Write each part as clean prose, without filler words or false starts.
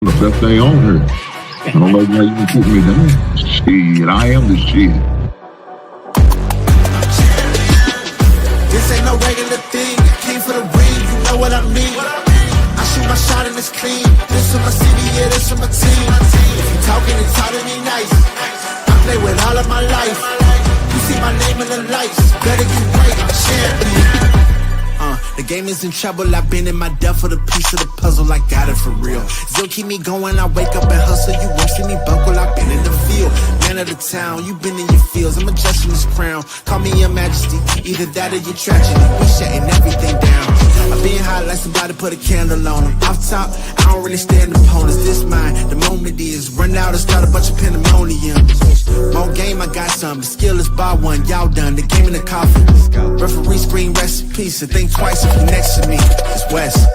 The best thing on her. I don't know why you can put me down. Shit, I am the shit. This ain't no regular thing. I came for the ring, you know what I mean. I shoot my shot and it's clean. This for my city, yeah, this for my team. If you talking, it's talking me nice. I play with all of my life. You see my name in the lights. Better get right, I'm a champion. The game is in trouble, I've been in my depth for the piece of the puzzle, I got it for real. Still keep me going, I wake up and hustle, you won't see me buckle, I've been in the field. Man of the town, you been in your fields, I'm adjusting this crown. Call me your majesty, either that or your tragedy, we shutting everything down. I've been hot like somebody put a candle on them. Off top, I don't really stand opponents, this mine, the moment is. Run out and start a bunch of pandemonium. More game, I got some, the skill is bar one, y'all done, the game in the coffin. Referee screen, rest in peace, and think twice if you next to me, it's West.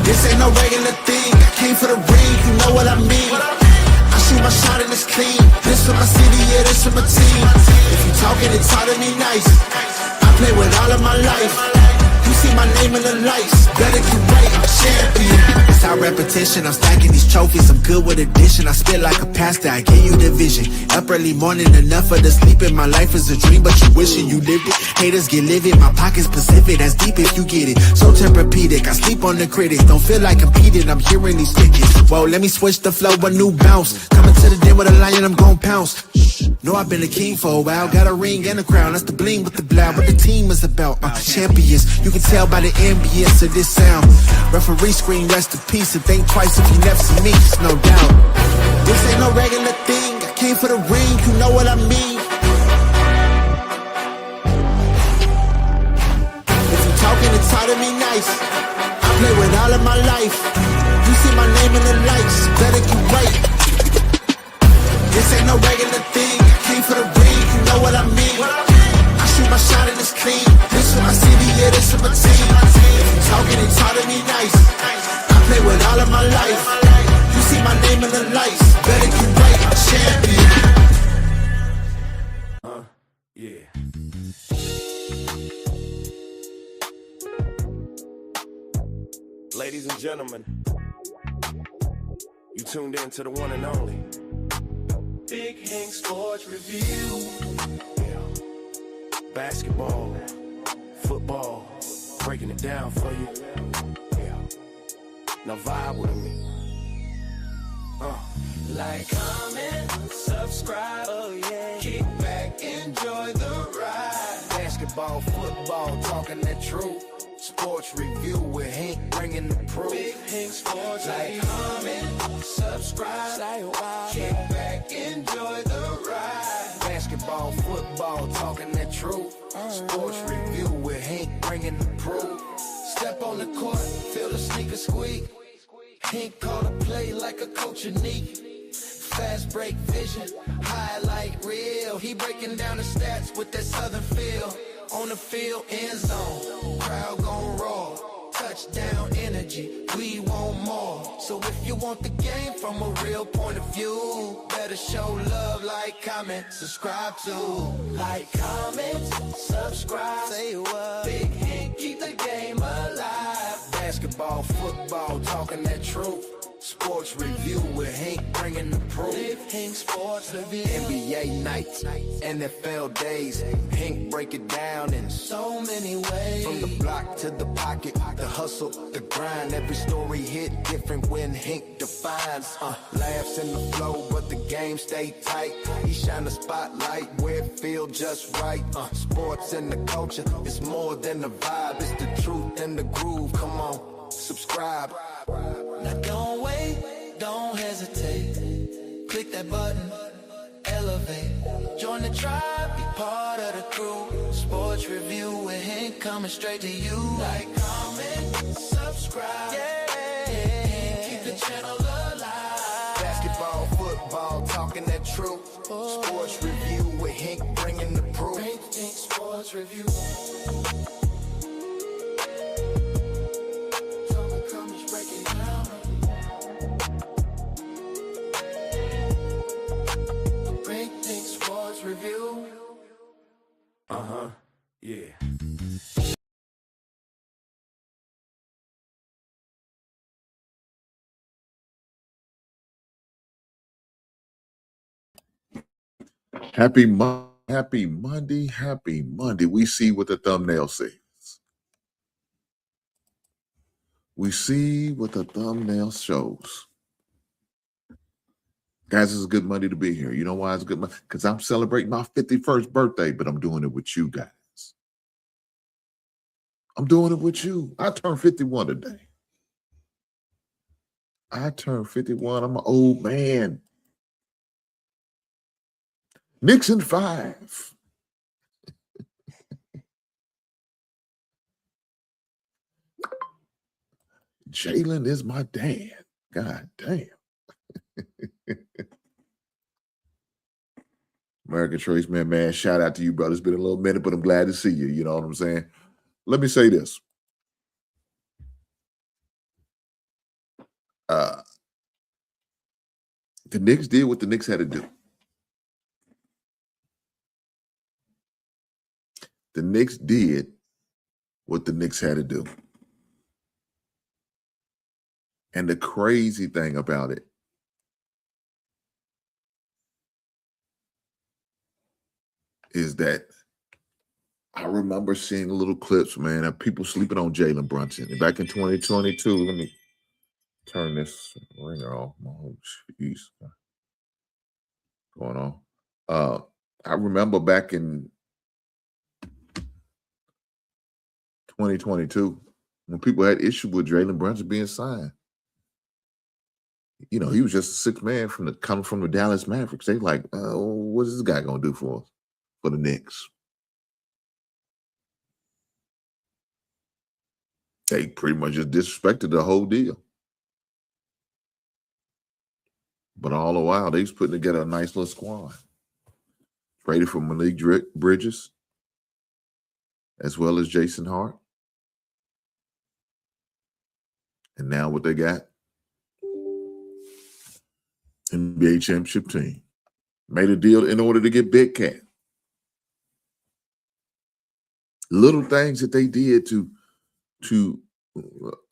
This ain't no regular thing, I came for the ring, you know what I mean. I shoot my shot and it's clean, this for my city, yeah, this for my team. If you talking, it's hard to me nice. I play with all of my life. You see my name in the lights, better get right, I'm a champion. It's our repetition, I'm stacking these trophies, I'm good with addition. I spit like a pastor, I gave you the vision. Up early morning, enough for the sleeping. My life is a dream, but you wishing you lived it. Haters get livid, my pocket's Pacific, that's deep if you get it. So Tempur-Pedic, I sleep on the critics. Don't feel like competing, I'm hearing these tickets. Whoa, let me switch the flow, a new bounce. Coming to the den with a lion, I'm gon' pounce. Know I've been a king for a while, got a ring and a crown. That's the bling with the blow, what the team is about. Champions, you can tell by the ambience of this sound. Referee screen, rest in peace, and think twice if you never see me, it's no doubt. This ain't no regular thing, I came for the ring, you know what I mean. If you talking, it's hard to me nice. I play with all of my life. You see my name in the lights, better get right. This ain't no regular thing, I came for the ring, you know what I mean. I shoot my shot and it's clean, this for my city, yeah, this for my team. If you talking, it's hard to me nice. I play with all of my life. You see my name in the lights, better get right, I'm a champion. Yeah. Ladies and gentlemen, you tuned in to the one and only Big Hank Sports Review. Yeah. Basketball, football, breaking it down for you. Yeah. Now vibe with me. Like, comment, subscribe, oh yeah. Kick back, enjoy the ride. Basketball, football, talking that truth. Sports review with Hank bringing the proof. Big Hank Sports. Like, comment, subscribe, kick back, enjoy the ride. Basketball, football, talking that truth. Sports review with Hank bringing the proof. Step on the court, feel the sneakers squeak. Hank called a play like a coach unique. Fast break vision, highlight reel. He breaking down the stats with that southern feel. On the field, end zone, crowd gon' roar. Touchdown energy, we want more. So if you want the game from a real point of view, better show love, like, comment, subscribe to. Like, comment, subscribe, say what? Big Hank, keep the game alive. Basketball, football, talking that truth. Sports review with Hank bringing the proof. Big Hank Sports Review. NBA nights, NFL days. Hank break it down in so many ways. From the block to the pocket, the hustle, the grind. Every story hit different when Hank defines. Laughs in the flow, but the game stay tight. He shine the spotlight where it feel just right. Sports and the culture, it's more than a vibe. It's the truth and the groove. Come on, subscribe. Now don't wait, don't hesitate. Click that button, elevate. Join the tribe, be part of the crew. Sports review with Hank coming straight to you. Like, comment, subscribe, yeah. Keep the channel alive. Basketball, football, talking that truth. Sports review with Hank bringing the proof. Hank Sports Review. Review. Yeah. Happy Monday. Happy Monday. We see what the thumbnail says. We see what the thumbnail shows. Guys, it's a good Monday to be here. You know why it's a good Monday? Because I'm celebrating my 51st birthday, but I'm doing it with you guys. I'm doing it with you. I turned 51 today. I turned 51. I'm an old man. Knicks in 5. Jalen is my dad. God damn. American Trace, man, shout out to you, brother. It's been a little minute, but I'm glad to see you. You know what I'm saying? Let me say this. The Knicks did what the Knicks had to do. The Knicks did what the Knicks had to do. And the crazy thing about it is that I remember seeing little clips, man, of people sleeping on Jalen Brunson. And back in 2022, let me turn this ringer off. Oh, jeez. Going on. I remember back in 2022 when people had issue with Jalen Brunson being signed. You know, he was just a sixth man coming from the Dallas Mavericks. They like, what is this guy gonna do for us, for the Knicks? They pretty much just disrespected the whole deal. But all the while, they was putting together a nice little squad. Traded for Malik Bridges, as well as Jason Hart. And now what they got? NBA championship team. Made a deal in order to get Big Cat. Little things that they did to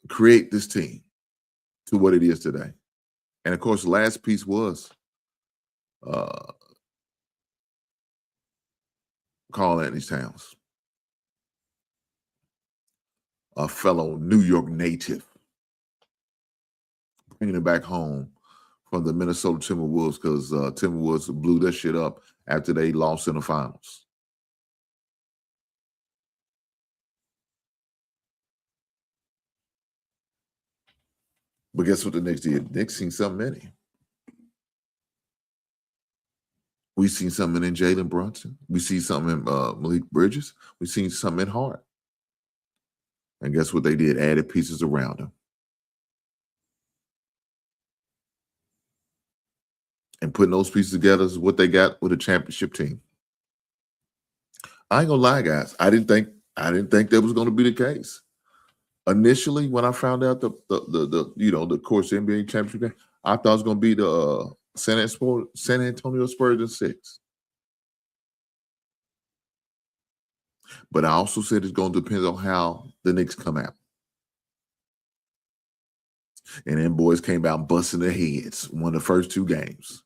create this team to what it is today. And of course, the last piece was Karl Anthony Towns, a fellow New York native, bringing it back home from the Minnesota Timberwolves because Timberwolves blew that shit up after they lost in the finals. But guess what the Knicks did? The Knicks seen something in him. We seen something in Jalen Brunson. We see something in Malik Bridges. We seen something in Hart. And guess what they did? Added pieces around him. And putting those pieces together is what they got with a championship team. I ain't gonna lie, guys. I didn't think that was gonna be the case. Initially, when I found out the course NBA championship game, I thought it was gonna be the San Antonio Spurs in 6. But I also said it's gonna depend on how the Knicks come out. And then boys came out busting their heads, won the first 2 games.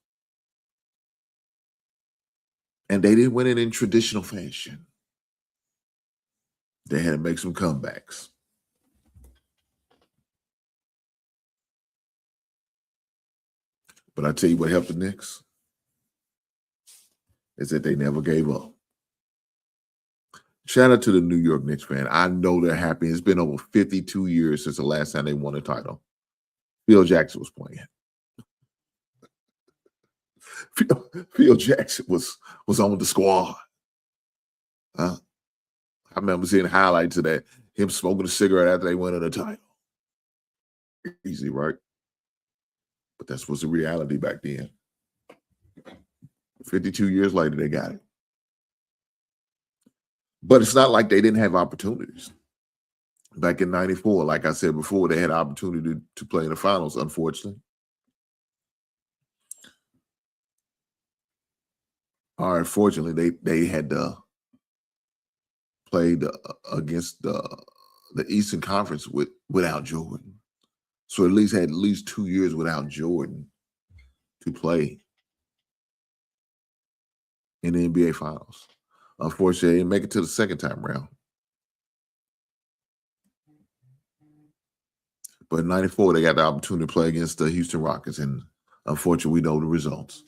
And they didn't win it in traditional fashion. They had to make some comebacks. But I tell you what helped the Knicks is that they never gave up. Shout out to the New York Knicks fan. I know they're happy. It's been over 52 years since the last time they won a title. Phil Jackson was playing. Phil Jackson was on the squad. I remember seeing highlights of that, him smoking a cigarette after they won the title. Easy, right? But that's what's the reality back then. 52 years later, they got it. But it's not like they didn't have opportunities. Back in 94, like I said before, they had an opportunity to play in the finals, unfortunately. Or unfortunately, they had played against the Eastern Conference without Jordan. So at least 2 years without Jordan to play. in the NBA Finals. Unfortunately, they didn't make it to the second time round. But in 94, they got the opportunity to play against the Houston Rockets, and unfortunately, we know the results.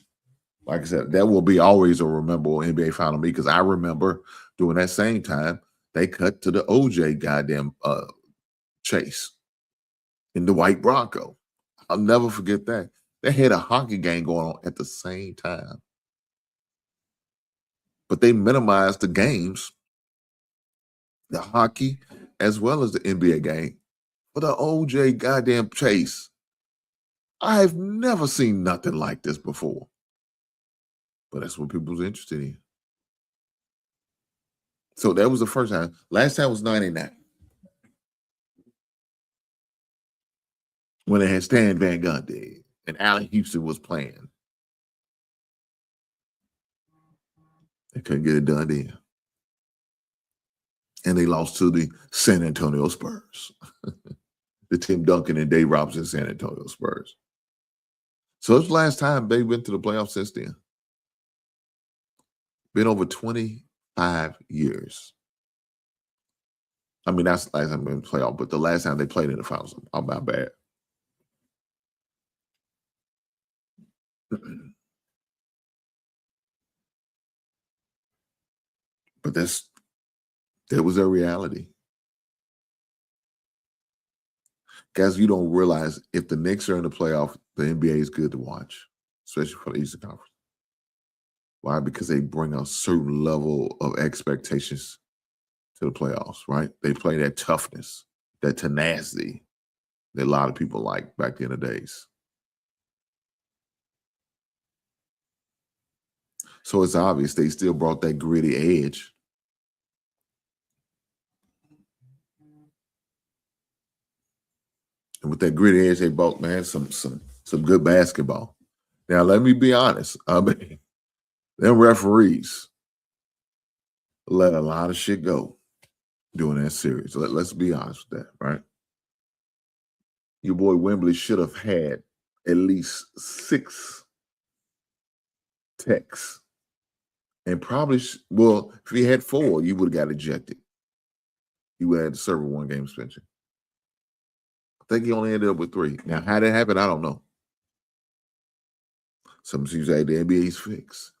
Like I said, that will be always a rememberable NBA final to me because I remember during that same time, they cut to the OJ goddamn chase in the white Bronco. I'll never forget that. They had a hockey game going on at the same time. But they minimized the games, the hockey, as well as the NBA game, for the OJ goddamn chase. I've never seen nothing like this before. But that's what people was interested in. So that was the first time. Last time was 99. When they had Stan Van Gundy and Allen Houston was playing. They couldn't get it done then. And they lost to the San Antonio Spurs. The Tim Duncan and Dave Robinson San Antonio Spurs. So it's the last time they went to the playoffs since then. Been over 25 years. I mean, that's the last time they been in the playoff, but the last time they played in the finals, I'm not bad. But that was their reality. Guys, you don't realize if the Knicks are in the playoff, the NBA is good to watch, especially for the Eastern Conference. Why? Because they bring a certain level of expectations to the playoffs, right? They play that toughness, that tenacity that a lot of people like back in the days. So it's obvious they still brought that gritty edge. And with that gritty edge, they brought, man, some good basketball. Now, let me be honest. I mean, them referees let a lot of shit go during that series. Let's be honest with that, right? Your boy Wembley should have had at least 6 techs. And probably, well, if he had 4, you would have got ejected. You would have had to serve a 1-game suspension. I think he only ended up with 3. Now, how that happened, I don't know. Some people say the NBA's fixed.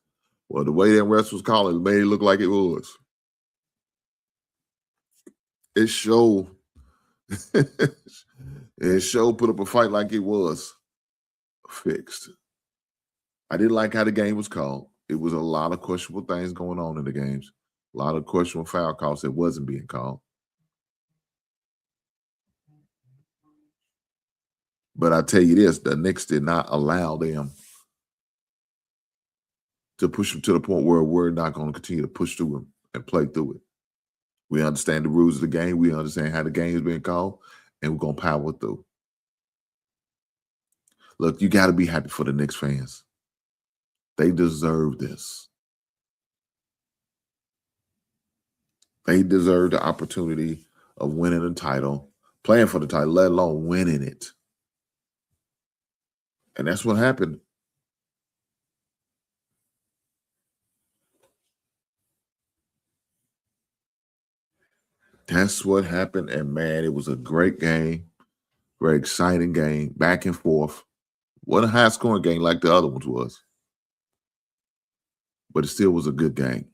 Well, the way that refs was calling, it made it look like it was. It showed put up a fight like it was fixed. I didn't like how the game was called. It was a lot of questionable things going on in the games. A lot of questionable foul calls that wasn't being called. But I tell you this, the Knicks did not allow them to push them to the point where we're not going to continue to push through them and play through it. We understand the rules of the game. We understand how the game is being called, and we're going to power through. Look, you got to be happy for the Knicks fans. They deserve this. They deserve the opportunity of winning the title, playing for the title, let alone winning it. And that's what happened. That's what happened. And man, it was a great game, very exciting game, back and forth. Wasn't a high scoring game like the other ones was. But it still was a good game.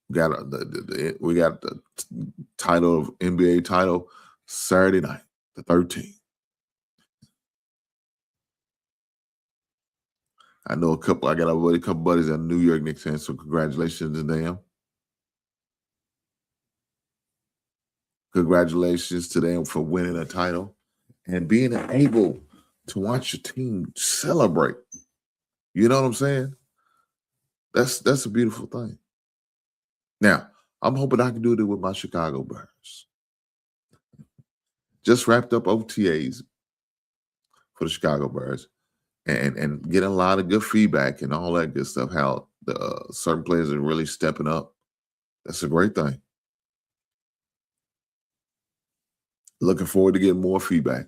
We got the title of NBA title Saturday night, the 13th. I know I got a couple buddies that are New York Knicks fans, so congratulations to them. Congratulations to them for winning a title and being able to watch your team celebrate. You know what I'm saying? That's a beautiful thing. Now, I'm hoping I can do it with my Chicago Bears. Just wrapped up OTAs for the Chicago Bears and getting a lot of good feedback and all that good stuff, how the certain players are really stepping up. That's a great thing. Looking forward to getting more feedback.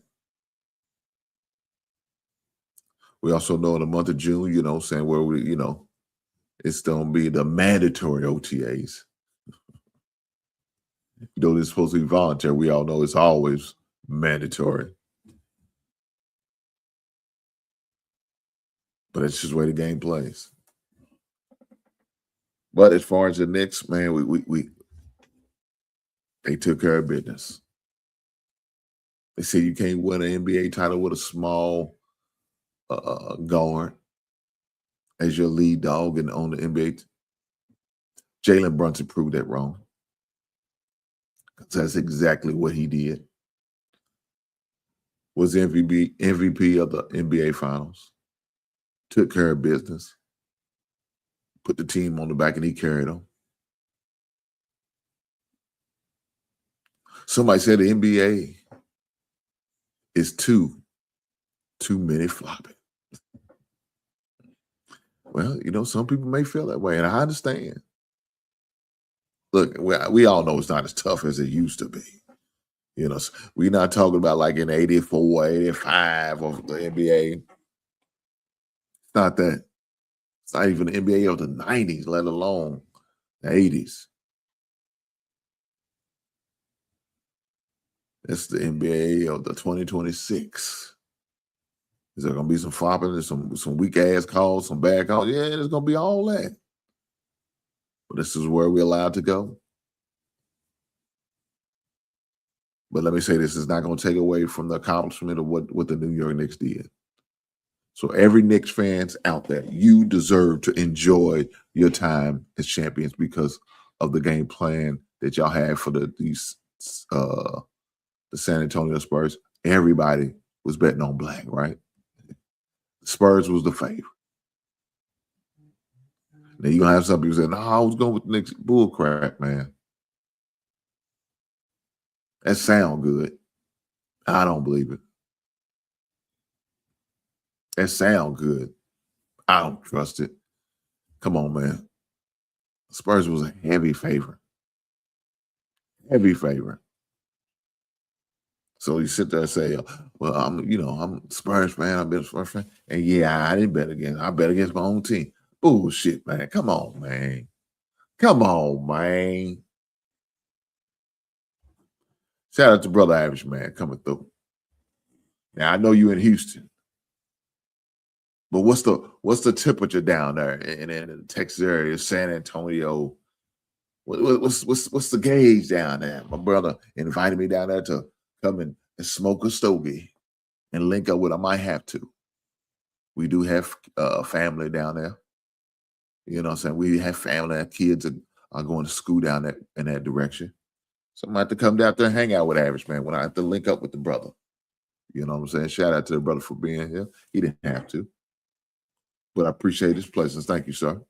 We also know in the month of June, saying where we, It's going to be the mandatory OTAs. Though it's supposed to be voluntary, we all know it's always mandatory. But it's just the way the game plays. But as far as the Knicks, man, they took care of business. They say you can't win an NBA title with a small guard as your lead dog and on the NBA. Jalen Brunson proved that wrong. That's exactly what he did. Was MVP of the NBA Finals. Took care of business. Put the team on the back and he carried them. Somebody said the NBA is too many flopping. Well, some people may feel that way, and I understand. Look, we all know it's not as tough as it used to be. We're not talking about like in 84, 85 of the NBA. It's not that. It's not even the NBA of the 90s, let alone the 80s. It's the NBA of the 2026. Is there going to be some flopping and some weak-ass calls, some bad calls? Yeah, there's going to be all that. But this is where we're allowed to go. But let me say this is not going to take away from the accomplishment of what the New York Knicks did. So every Knicks fans out there, you deserve to enjoy your time as champions because of the game plan that y'all had for the San Antonio Spurs. Everybody was betting on black, right? The Spurs was the favorite. Now you're gonna have some people say, "No, I was going with the Knicks." Bull crap, man. That sound good. I don't believe it. That sound good. I don't trust it. Come on, man. Spurs was a heavy favorite. Heavy favorite. So you sit there and say, "Well, I'm a Spurs fan. I've been a Spurs fan, and yeah, I didn't bet against. I bet against my own team." Bullshit, man. Come on, man. Come on, man. Shout out to Brother Average Man coming through. Now I know you in Houston, but what's the temperature down there in the Texas area, San Antonio? What's the gauge down there? My brother invited me down there to come and smoke a stogie and link up with. I might have to. We do have family down there. You know what I'm saying? We have family, our kids are going to school down there in that direction. So I might have to come down there and hang out with Average Man when I have to link up with the brother. You know what I'm saying? Shout out to the brother for being here. He didn't have to. But I appreciate his presence. Thank you, sir.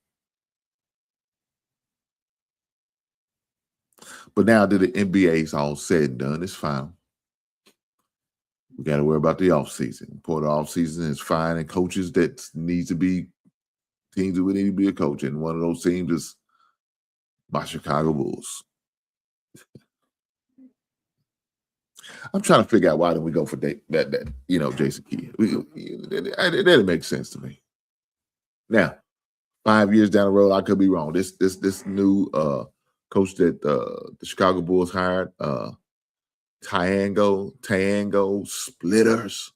But now that the NBA is all said and done, it's fine. We got to worry about the offseason. For the offseason is fine, and coaches that needs to be teams that would need to be a coach. And one of those teams is my Chicago Bulls. I'm trying to figure out why didn't we go for that Jason Kidd. That didn't make sense to me. Now, 5 years down the road, I could be wrong. This new coach that the Chicago Bulls hired, Tango Splitters.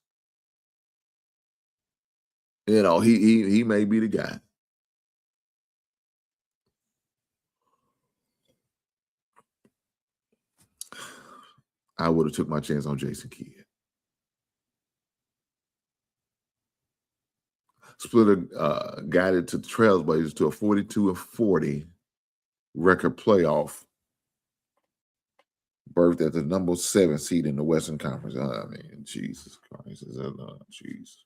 He may be the guy. I would have took my chance on Jason Kidd. Splitter guided to the Trailblazers to a 42-40 record playoff, birthed at the number 7 seed in the Western Conference. I mean, Jesus Christ. Jeez.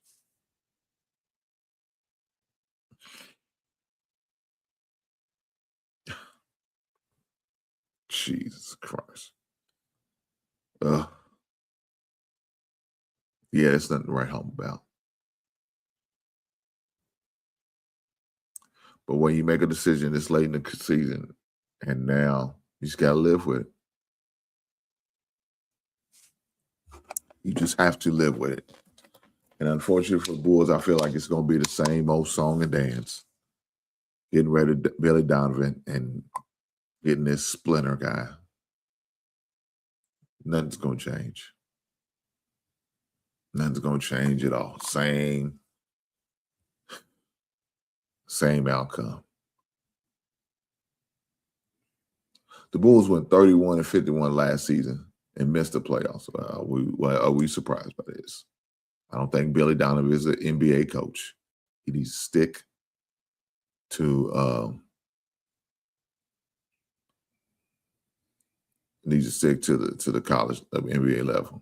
Jesus Christ. Yeah, that's nothing to write home about. But when you make a decision this late in the season, and now you just got to live with it. You just have to live with it. And unfortunately for the Bulls, I feel like it's going to be the same old song and dance. getting rid of Billy Donovan and getting this splinter guy. Nothing's going to change. Nothing's going to change at all. Same outcome. The Bulls went 31-51 last season and missed the playoffs. Are we surprised by this? I don't think Billy Donovan is an NBA coach. He needs to stick to the college NBA level.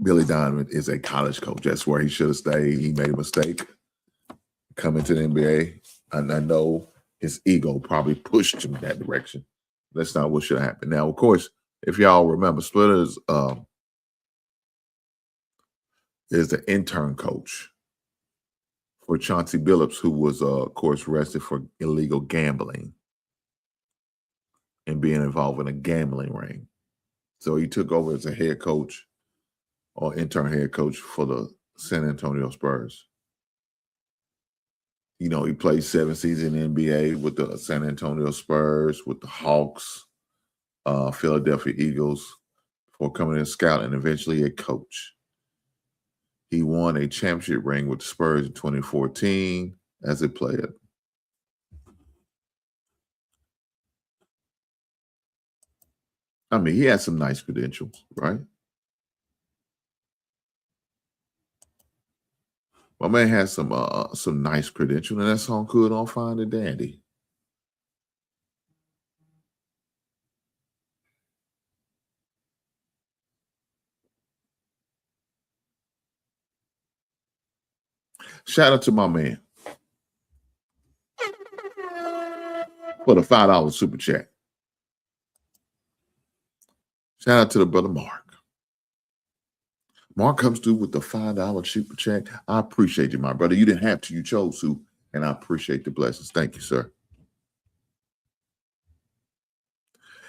Billy Donovan is a college coach. That's where he should have stayed. He made a mistake coming to the NBA. And I know his ego probably pushed him in that direction. That's not what should have happened. Now, of course, if y'all remember, Splitters is the intern coach for Chauncey Billups, who was, of course, arrested for illegal gambling and being involved in a gambling ring. So he took over as a head coach or intern head coach for the San Antonio Spurs. You know, he played 7 seasons in the NBA with the San Antonio Spurs, with the Hawks, Philadelphia Eagles, before coming in as scout and eventually a coach. He won a championship ring with the Spurs in 2014 as a player. I mean, he had some nice credentials, right? My man has some nice credentials, and that's all good, all fine and dandy. Shout out to my man for the $5 super chat. Shout out to the brother Mark. Mark comes through with the $5 super chat. I appreciate you, my brother. You didn't have to. You chose to, and I appreciate the blessings. Thank you, sir.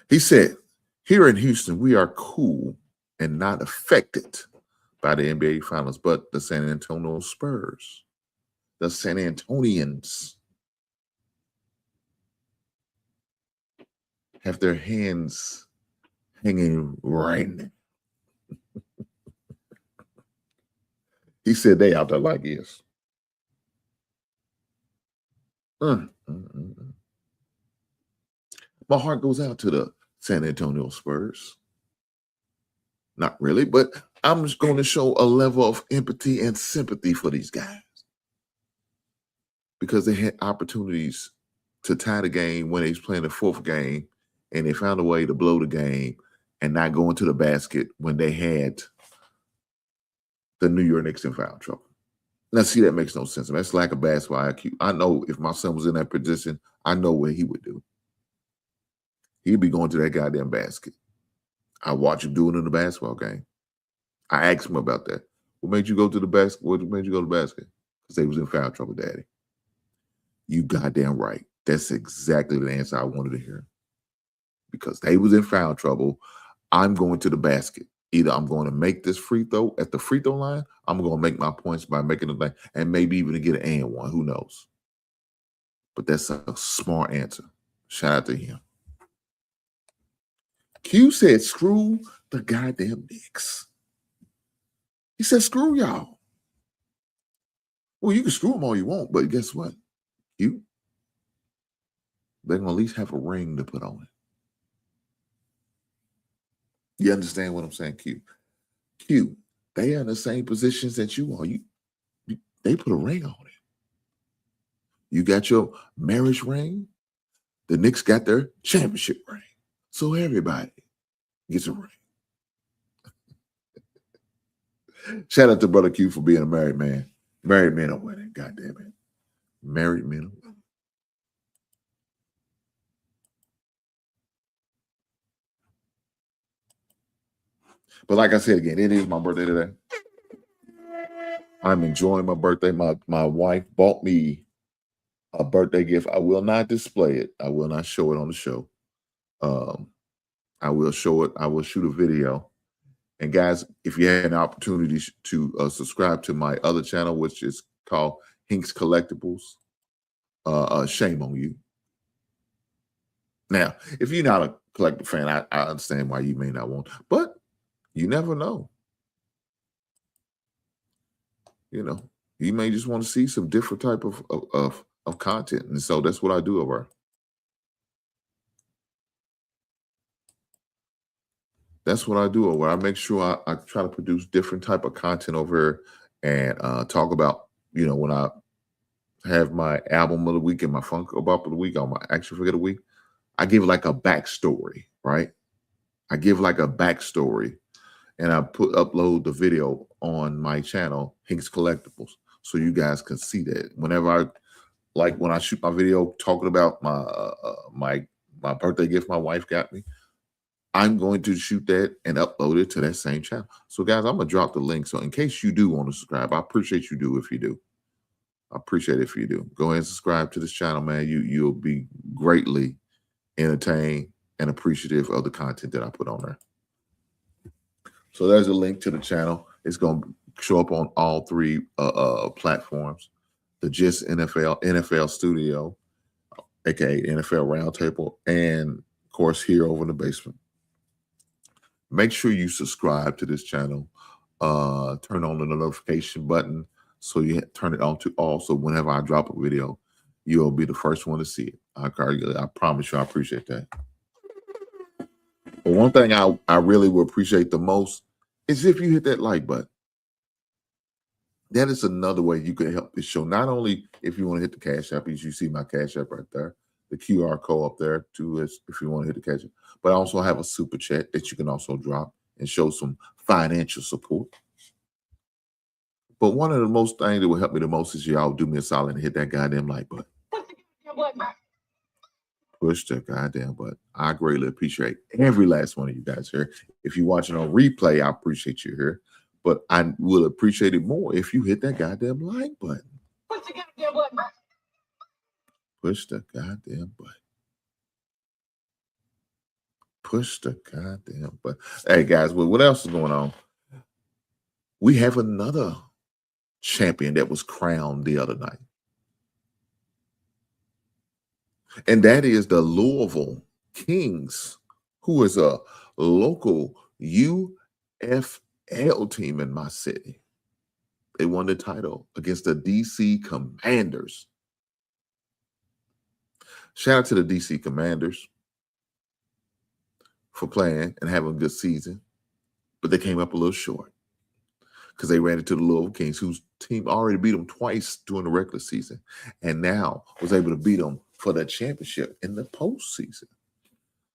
He said, here in Houston, we are cool and not affected by the NBA Finals, but the San Antonio Spurs, the San Antonians, have their hands hanging right now. He said they out there like this. My heart goes out to the San Antonio Spurs. Not really, but I'm just going to show a level of empathy and sympathy for these guys because they had opportunities to tie the game when they was playing the 4th game, and they found a way to blow the game and not go into the basket when they had the New York Knicks in foul trouble. Now, see, that makes no sense. That's lack of basketball IQ. I know if my son was in that position, I know what he would do. He'd be going to that goddamn basket. I watch him do it in the basketball game. I asked him about that. What made you go to the basket? What made you go to the basket? Because they was in foul trouble, Daddy. You goddamn right. That's exactly the answer I wanted to hear. Because they was in foul trouble, I'm going to the basket. Either I'm going to make this free throw at the free throw line, I'm going to make my points by making the thing, and maybe even to get an and one. Who knows? But that's a smart answer. Shout out to him. Q said, screw the goddamn Knicks. He said, screw y'all. Well, you can screw them all you want, but guess what? Q, they're going to at least have a ring to put on it. You understand what I'm saying, Q? Q, they are in the same positions that you are. They put a ring on it. You got your marriage ring. The Knicks got their championship ring. So everybody gets a ring. Shout out to Brother Q for being a married man. Married men are winning, goddamn it. Married men are winning. But like I said again, it is my birthday today. I'm enjoying my birthday. My wife bought me a birthday gift. I will not display it. I will not show it on the show. I will show it. I will shoot a video. And guys, if you had an opportunity to subscribe to my other channel, which is called Hinks Collectibles. Shame on you. Now, if you're not a collector fan, I understand why you may not want, but you never know. You know, you may just want to see some different type of content, and so that's what I do over here. That's what I do over here. I make sure I try to produce different type of content over here and talk about, when I have my album of the week and my Funko Pop of the week, or my action figure of the week, I give like a backstory, right? I give like a backstory, and I upload the video on my channel, Hinks Collectibles, so you guys can see that. Whenever when I shoot my video talking about my birthday gift my wife got me, I'm going to shoot that and upload it to that same channel. So guys, I'm gonna drop the link. So in case you do want to subscribe, I appreciate you do if you do. I appreciate it if you do. Go ahead and subscribe to this channel, man. You'll be greatly entertained and appreciative of the content that I put on there. So there's a link to the channel. It's going to show up on all three platforms. The Just NFL Studio, aka NFL Roundtable, and of course here over in the basement. Make sure you subscribe to this channel. Turn on the notification button so you turn it on to all. So whenever I drop a video, you'll be the first one to see it. I promise you, I appreciate that. But one thing I really will appreciate the most is if you hit that like button. That is another way you can help this show. Not only if you want to hit the Cash App, as you see my Cash App right there, the QR code up there too, is if you want to hit the Cash App. But I also have a super chat that you can also drop and show some financial support. But one of the most things that will help me the most is y'all do me a solid and hit that goddamn like button. Push the goddamn button. I greatly appreciate every last one of you guys here. If you're watching on replay, I appreciate you here. But I will appreciate it more if you hit that goddamn like button. Push the goddamn button. Push the goddamn button. Push the goddamn button. Hey guys, well, what else is going on? We have another champion that was crowned the other night. And that is the Louisville Kings, who is a local UFL team in my city. They won the title against the DC Commanders. Shout out to the DC Commanders for playing and having a good season, but they came up a little short because they ran into the Louisville Kings, whose team already beat them twice during the regular season, and now was able to beat them for the championship in the postseason.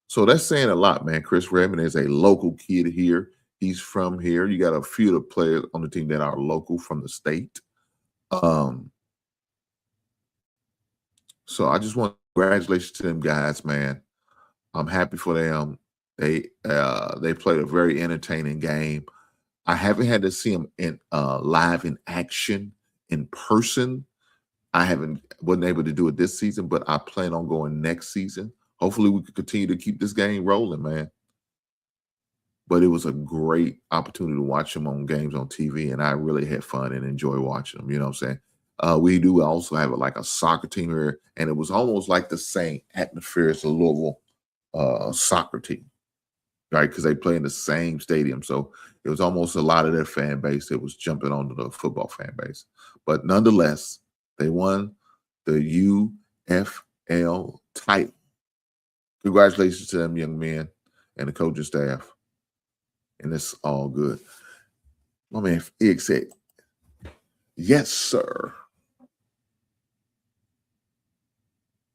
So that's saying a lot, man. Chris Redmond is a local kid here. He's from here. You got a few of the players on the team that are local from the state. So I just want congratulations to them guys, man. I'm happy for them. They played a very entertaining game. I haven't had to see them in live in action in person. I wasn't able to do it this season, but I plan on going next season. Hopefully we can continue to keep this game rolling, man. But it was a great opportunity to watch them on games on TV, and I really had fun and enjoy watching them. You know what I'm saying? We do also have a soccer team here, and it was almost like the same atmosphere as the Louisville soccer team, right? Because they play in the same stadium. So it was almost a lot of their fan base that was jumping onto the football fan base. But nonetheless, they won the UFL title. Congratulations to them young men and the coaching staff. And it's all good. My man, Ig said, yes, sir.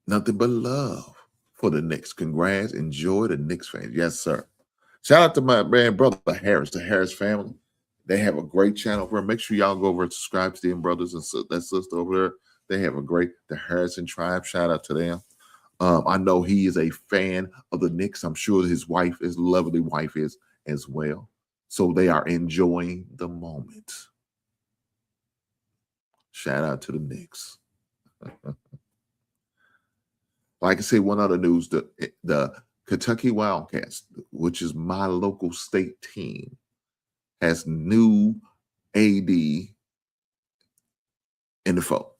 Nothing but love for the Knicks. Congrats. Enjoy the Knicks fans. Yes, sir. Shout out to my man, brother Harris, the Harris family. They have a great channel over there. Make sure y'all go over and subscribe to them brothers and that sister over there. They have the Harrison tribe. Shout out to them. I know he is a fan of the Knicks. I'm sure his lovely wife is as well. So they are enjoying the moment. Shout out to the Knicks. Like I said, one other news, the Kentucky Wildcats, which is my local state team, has new AD in the fold.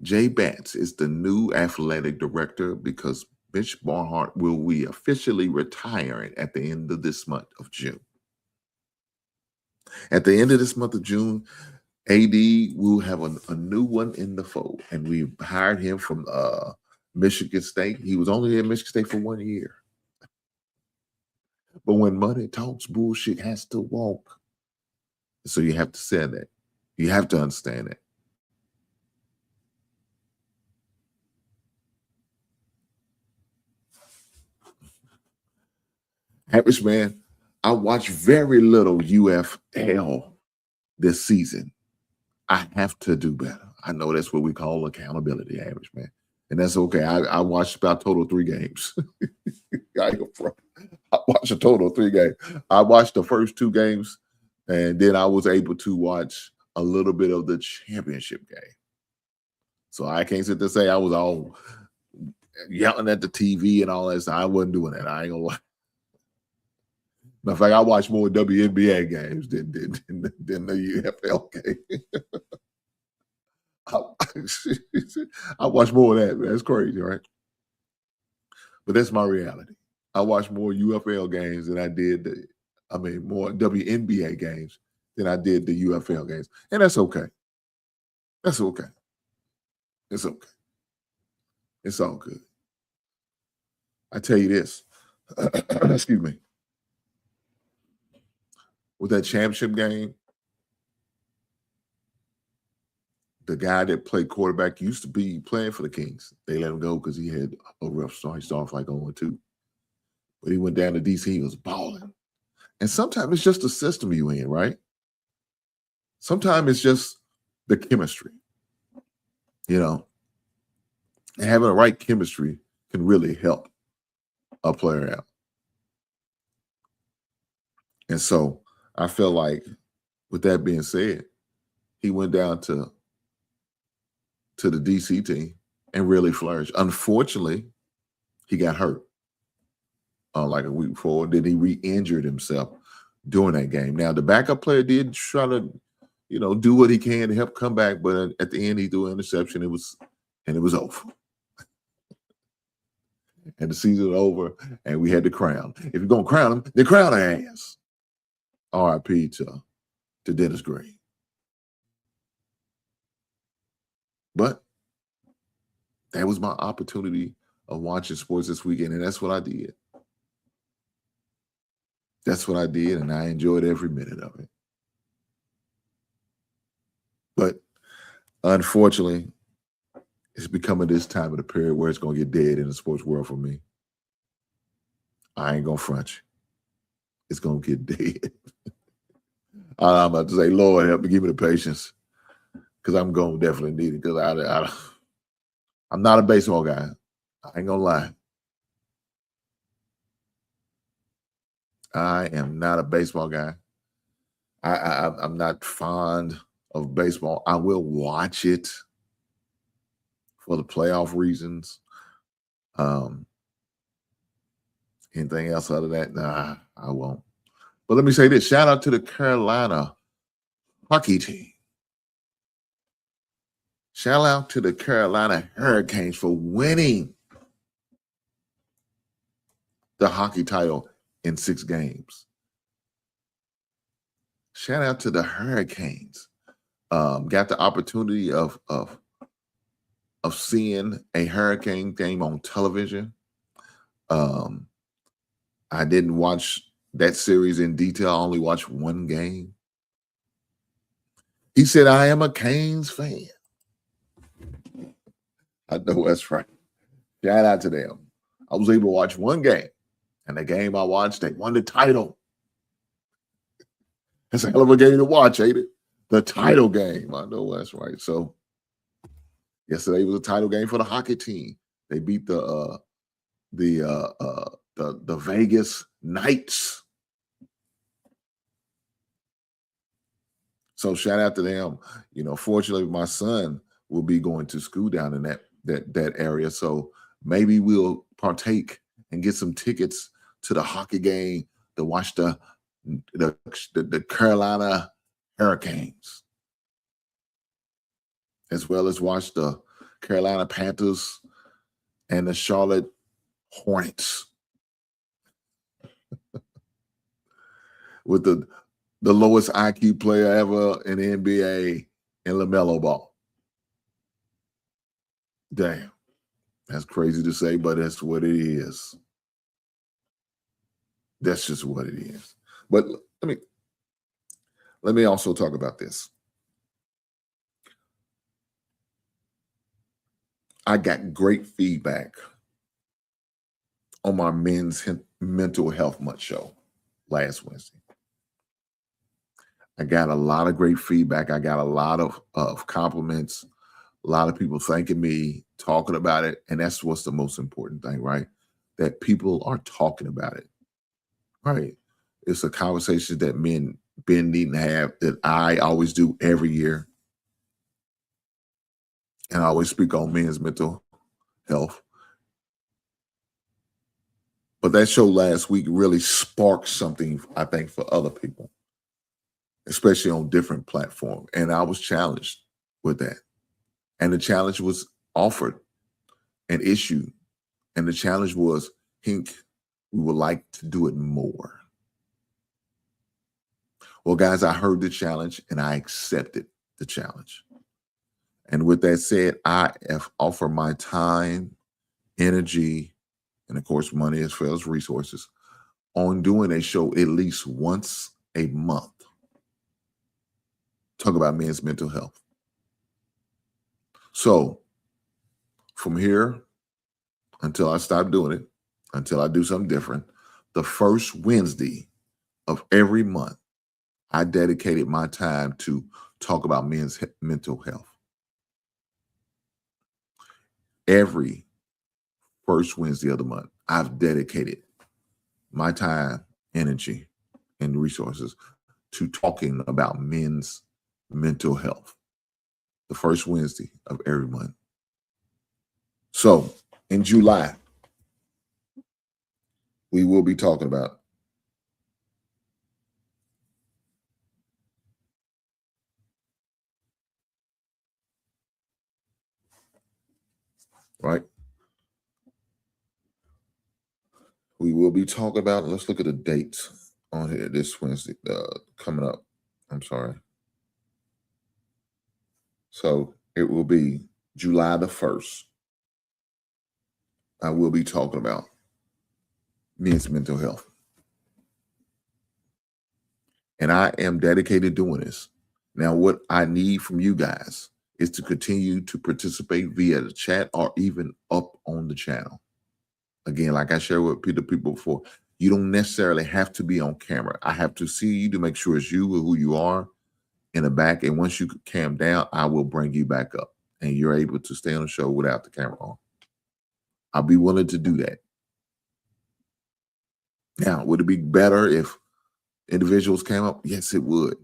Jay Batts is the new athletic director because Mitch Barnhart will be officially retiring at the end of this month of June. At the end of this month of June, AD will have a new one in the fold, and we hired him from Michigan State. He was only at Michigan State for 1 year. But when money talks, bullshit has to walk. So you have to say that. You have to understand that. Average man, I watched very little UFL this season. I have to do better. I know that's what we call accountability, average man. And that's okay. I watched about total 3 games. I watched a total of 3 games. I watched the first 2 games, and then I was able to watch a little bit of the championship game. So I can't sit there and say I was all yelling at the TV and all that stuff. I wasn't doing that. I ain't gonna lie. Matter of fact, I watched more WNBA games than the UFL game. I watch more of that. Man. That's crazy, right? But that's my reality. I watch more UFL games than I did more WNBA games than I did the UFL games. And that's okay. That's okay. It's okay. It's all good. I tell you this. Excuse me. With that championship game, the guy that played quarterback used to be playing for the Kings. They let him go because he had a rough start. He started off like 0-2. But he went down to DC. He was balling. And sometimes it's just the system you in, right? Sometimes it's just the chemistry. You know, and having the right chemistry can really help a player out. And so I feel like, with that being said, he went down to the DC team and really flourished. Unfortunately, he got hurt like a week before. Then he re-injured himself during that game. Now, the backup player did try to, do what he can to help come back, but at the end, he threw an interception. It was over. And the season was over, and we had to crown. If you're going to crown him, then crown our ass. R.I.P. to Dennis Green. But that was my opportunity of watching sports this weekend, and that's what I did. That's what I did, and I enjoyed every minute of it. But unfortunately, it's becoming this time of the period where it's going to get dead in the sports world for me. I ain't going to front you. It's going to get dead. I'm about to say, Lord, help me, give me the patience, because I'm going to definitely need it, because I'm not a baseball guy. I ain't going to lie. I am not a baseball guy. I'm not fond of baseball. I will watch it for the playoff reasons. Anything else other than that? Nah, I won't. But let me say this. Shout out to the Carolina hockey team. Shout out to the Carolina Hurricanes for winning the hockey title in 6 games. Shout out to the Hurricanes. Got the opportunity of seeing a Hurricane game on television. I didn't watch that series in detail. I only watched 1 game. He said, I am a Canes fan. I know that's right. Shout out to them. I was able to watch 1 game. And the game I watched, they won the title. That's a hell of a game to watch, ain't it? The title game. I know that's right. So yesterday was a title game for the hockey team. They beat the Vegas Knights. So shout out to them. Fortunately, my son will be going to school down in that area. So maybe we'll partake and get some tickets to the hockey game to watch the Carolina Hurricanes, as well as watch the Carolina Panthers and the Charlotte Hornets with the lowest IQ player ever in the NBA in LaMelo Ball. Damn. That's crazy to say, but that's what it is. That's just what it is. But let me also talk about this. I got great feedback on my men's mental health month show last Wednesday. I got a lot of great feedback. I got a lot of compliments, a lot of people thanking me, talking about it. And that's what's the most important thing, right? That people are talking about it, right? It's a conversation that men needing to have, that I always do every year. And I always speak on men's mental health. But that show last week really sparked something, I think, for other people, especially on different platforms. And I was challenged with that. And the challenge was offered and issued. And the challenge was, Hink, we would like to do it more. Well, guys, I heard the challenge and I accepted the challenge. And with that said, I have offered my time, energy, and of course, money as well as resources on doing a show at least once a month. Talk about men's mental health. So from here until I stop doing it, until I do something different, the first Wednesday of every month, I dedicated my time to talk about men's mental health. Every first Wednesday of the month, I've dedicated my time, energy, and resources to talking about men's mental health. The first Wednesday of every month. So in July, we will be talking about right? We will be talking about, let's look at the dates on here this Wednesday coming up. I'm sorry. So it will be July the 1st. I will be talking about men's mental health. And I am dedicated to doing this. Now, what I need from you guys is to continue to participate via the chat or even up on the channel. Again, like I shared with the people before, you don't necessarily have to be on camera. I have to see you to make sure it's you or who you are in the back. And once you cam down, I will bring you back up and you're able to stay on the show without the camera on. I'll be willing to do that. Now, would it be better if individuals came up? Yes, it would.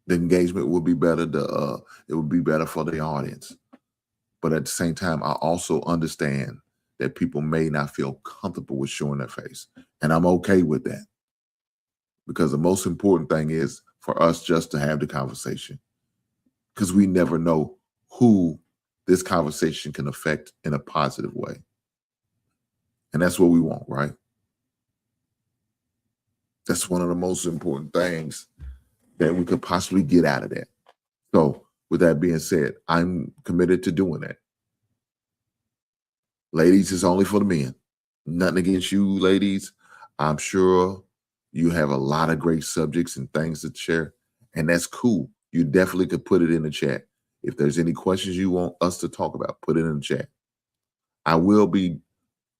The engagement would be better. It would be better for the audience. But at the same time, I also understand that people may not feel comfortable with showing their face. And I'm okay with that. Because the most important thing is for us just to have the conversation. Because we never know who this conversation can affect in a positive way. And that's what we want, right? That's one of the most important things that we could possibly get out of that. So with that being said, I'm committed to doing that. Ladies, it's only for the men. Nothing against you, ladies. I'm sure you have a lot of great subjects and things to share, and that's cool. You definitely could put it in the chat. If there's any questions you want us to talk about, put it in the chat. I will be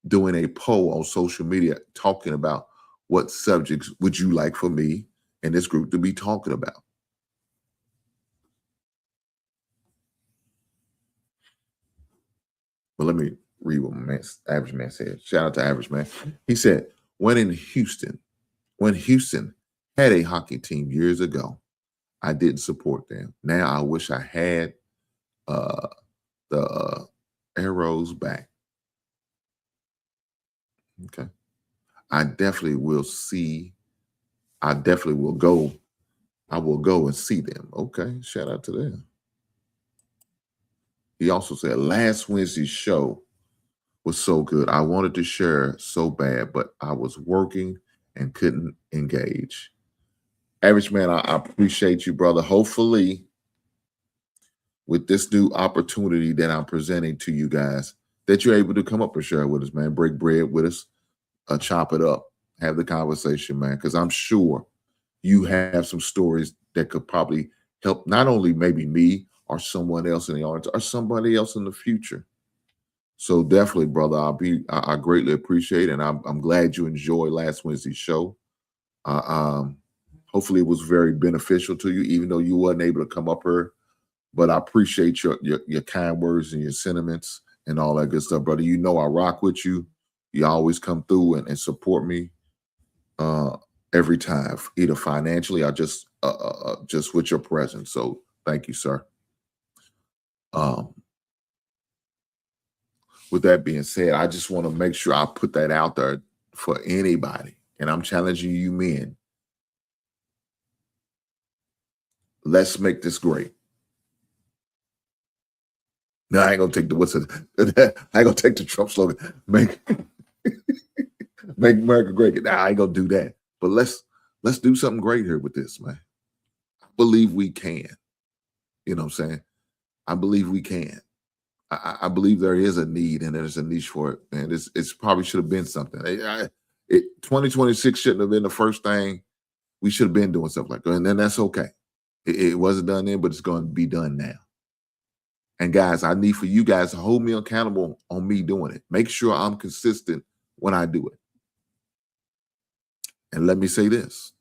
doing a poll on social media talking about what subjects would you like for me and this group to be talking about. But let me read what Average Man said. Shout out to Average Man. He said, when Houston had a hockey team years ago, I didn't support them. Now I wish I had the arrows back. Okay. I definitely will go. I will go and see them. Okay. Shout out to them. He also said, last Wednesday's show was so good. I wanted to share so bad, but I was working and couldn't engage. Average man, I appreciate you, brother. Hopefully, with this new opportunity that I'm presenting to you guys, that you're able to come up and share with us, man. Break bread with us, chop it up, have the conversation, man. Because I'm sure you have some stories that could probably help not only maybe me or someone else in the audience or somebody else in the future. So definitely, brother, I greatly appreciate it, and I'm glad you enjoyed last Wednesday's show. Hopefully, it was very beneficial to you, even though you wasn't able to come up here. But I appreciate your kind words and your sentiments and all that good stuff, brother. You know I rock with you. You always come through and support me every time, either financially or just with your presence. So thank you, sir. With that being said, I just want to make sure I put that out there for anybody. And I'm challenging you men. Let's make this great. No, I ain't gonna take I ain't gonna take the Trump slogan. Make America great. Nah, I ain't gonna do that. But let's do something great here with this, man. I believe we can. You know what I'm saying? I believe we can. I believe there is a need and there's a niche for it. And it's probably should have been something. 2026 shouldn't have been the first thing. We should have been doing stuff like that. And then that's okay. It wasn't done then, but it's going to be done now. And guys, I need for you guys to hold me accountable on me doing it. Make sure I'm consistent when I do it. And let me say this.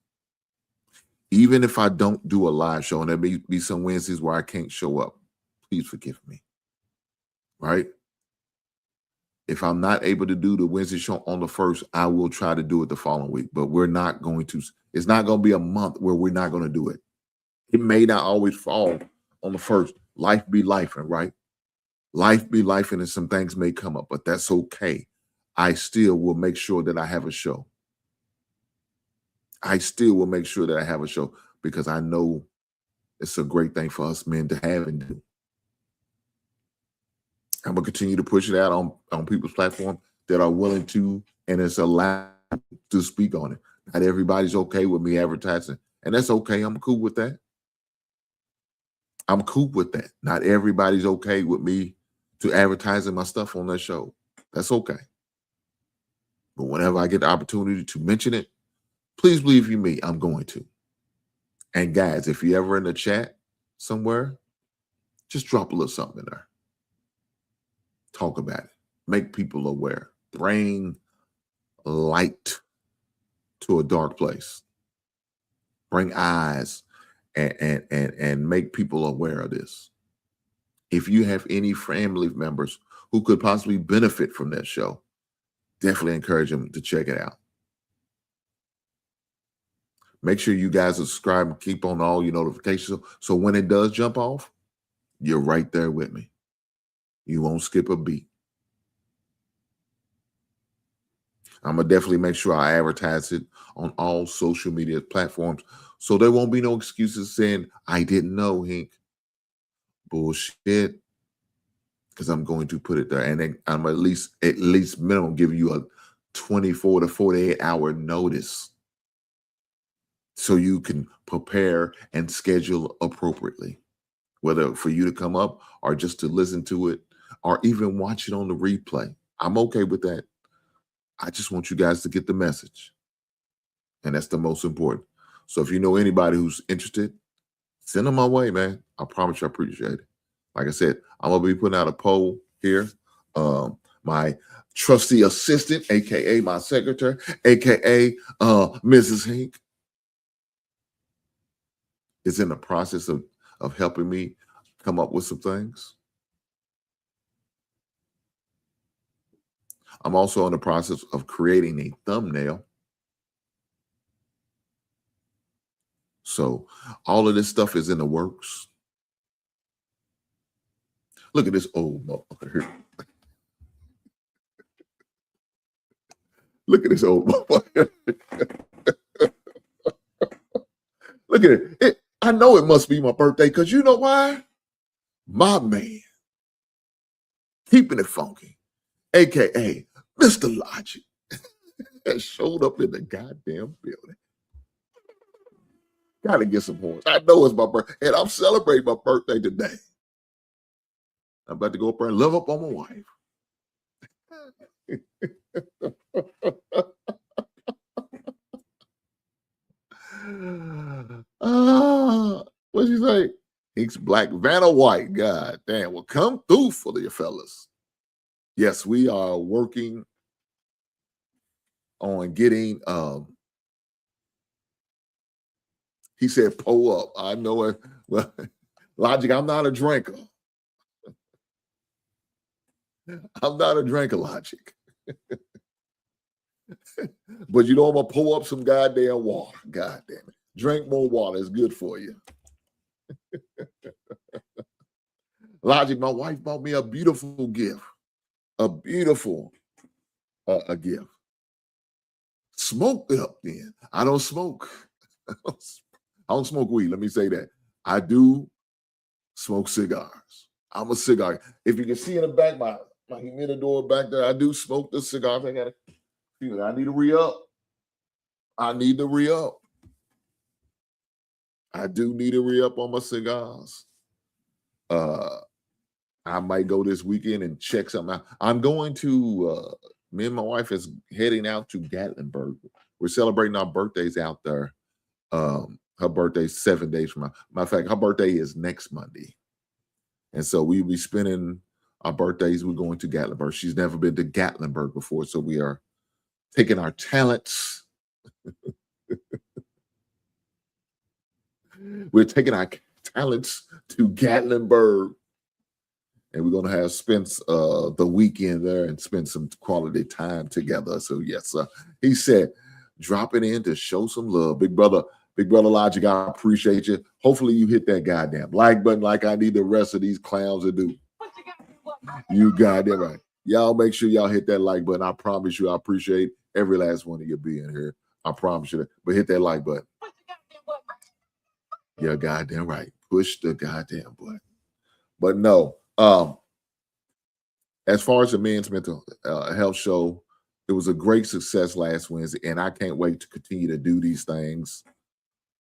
Even if I don't do a live show, and there may be some Wednesdays where I can't show up, please forgive me. Right? If I'm not able to do the Wednesday show on the 1st, I will try to do it the following week. But we're not going to. It's not going to be a month where we're not going to do it. It may not always fall on the 1st. Life be life, right? Life be life, and some things may come up, but that's okay. I still will make sure that I have a show. I still will make sure that I have a show because I know it's a great thing for us men to have and do. I'm going to continue to push it out on people's platform that are willing to, and it's allowed to speak on it. Not everybody's okay with me advertising, and that's okay. I'm cool with that. I'm cool with that. Not everybody's okay with me to advertising my stuff on that show. That's okay. But whenever I get the opportunity to mention it, please believe you me, I'm going to. And guys, if you're ever in the chat somewhere, just drop a little something in there. Talk about it. Make people aware. Bring light to a dark place. Bring eyes and make people aware of this. If you have any family members who could possibly benefit from that show, definitely encourage them to check it out. Make sure you guys subscribe and keep on all your notifications. So when it does jump off, you're right there with me. You won't skip a beat. I'm going to definitely make sure I advertise it on all social media platforms so there won't be no excuses saying, I didn't know, Hink. Bullshit. Because I'm going to put it there. And then I'm at least minimum give you a 24 to 48 hour notice so you can prepare and schedule appropriately, whether for you to come up or just to listen to it or even watch it on the replay. I'm okay with that. I just want you guys to get the message. And that's the most important. So if you know anybody who's interested, send them my way, man. I promise you I appreciate it. Like I said, I'm going to be putting out a poll here. My trusty assistant, a.k.a. my secretary, a.k.a. Mrs. Hink, is in the process of helping me come up with some things. I'm also in the process of creating a thumbnail. So all of this stuff is in the works. Look at this old motherfucker here. Look at this old motherfucker. Look at it. I know it must be my birthday because you know why? My man keeping it funky, aka Mr. Logic, that showed up in the goddamn building. Gotta get some horns. I know it's my birthday, and I'm celebrating my birthday today. I'm about to go up there and love up on my wife. What'd you say? Ink's black, Vanna white. God damn. Well, come through for you fellas. Yes, we are working on getting he said pull up. I know it. Well, Logic, I'm not a drinker. I'm not a drinker, Logic. But you know I'm gonna pull up some goddamn water. God damn it. Drink more water. It's good for you. Logic, my wife bought me a beautiful gift. A beautiful a gift. Smoke up then. I don't smoke. I don't smoke weed. Let me say that. I do smoke cigars. I'm a cigar. If you can see in the back, my humidor back there, I do smoke the cigars. I gotta feel it. I need to re-up. I need to re-up. I do need to re-up on my cigars. I might go this weekend and check something out. I'm going to me and my wife is heading out to Gatlinburg. We're celebrating our birthdays out there. Her birthday's 7 days from now. Matter of fact, her birthday is next Monday. And so we'll be spending our birthdays. We're going to Gatlinburg. She's never been to Gatlinburg before. So we are taking our talents. We're taking our talents to Gatlinburg. And we're going to have spent the weekend there and spend some quality time together. So, yes, he said, dropping in to show some love. Big brother Logic, I appreciate you. Hopefully you hit that goddamn like button like I need the rest of these clowns to do. You goddamn right. Y'all make sure y'all hit that like button. I promise you I appreciate every last one of you being here. I promise you that. But hit that like button. Yeah, goddamn right. Push the goddamn button. But no. As far as the men's mental health show, it was a great success last Wednesday, and I can't wait to continue to do these things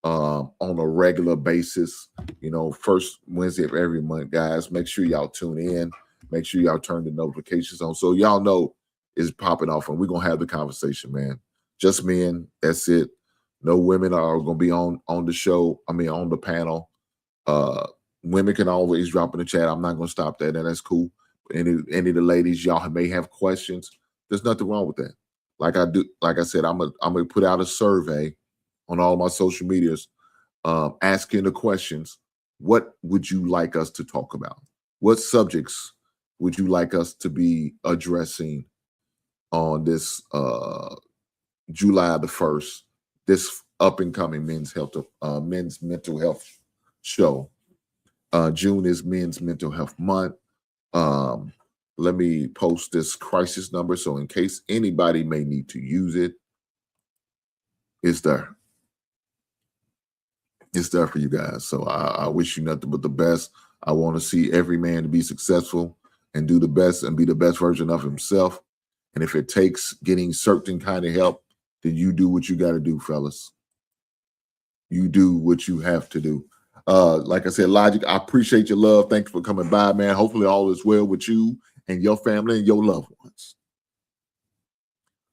on a regular basis. You know, first Wednesday of every month, guys. Make sure y'all tune in. Make sure y'all turn the notifications on so y'all know it's popping off, and we're gonna have the conversation, man. Just men. That's it. No women are gonna be on the show. I mean, on the panel. Women can always drop in the chat. I'm not going to stop that, and that's cool. Any of the ladies, y'all may have questions. There's nothing wrong with that. Like I said, I'm gonna put out a survey on all my social medias, asking the questions. What would you like us to talk about? What subjects would you like us to be addressing on this July the 1st, this up and coming men's mental health show? June is Men's Mental Health Month. Let me post this crisis number so in case anybody may need to use it, it's there. It's there for you guys. So I wish you nothing but the best. I want to see every man to be successful and do the best and be the best version of himself. And if it takes getting certain kind of help, then you do what you got to do, fellas. You do what you have to do. Like I said, Logic, I appreciate your love. Thank you for coming by, man. Hopefully all is well with you and your family and your loved ones.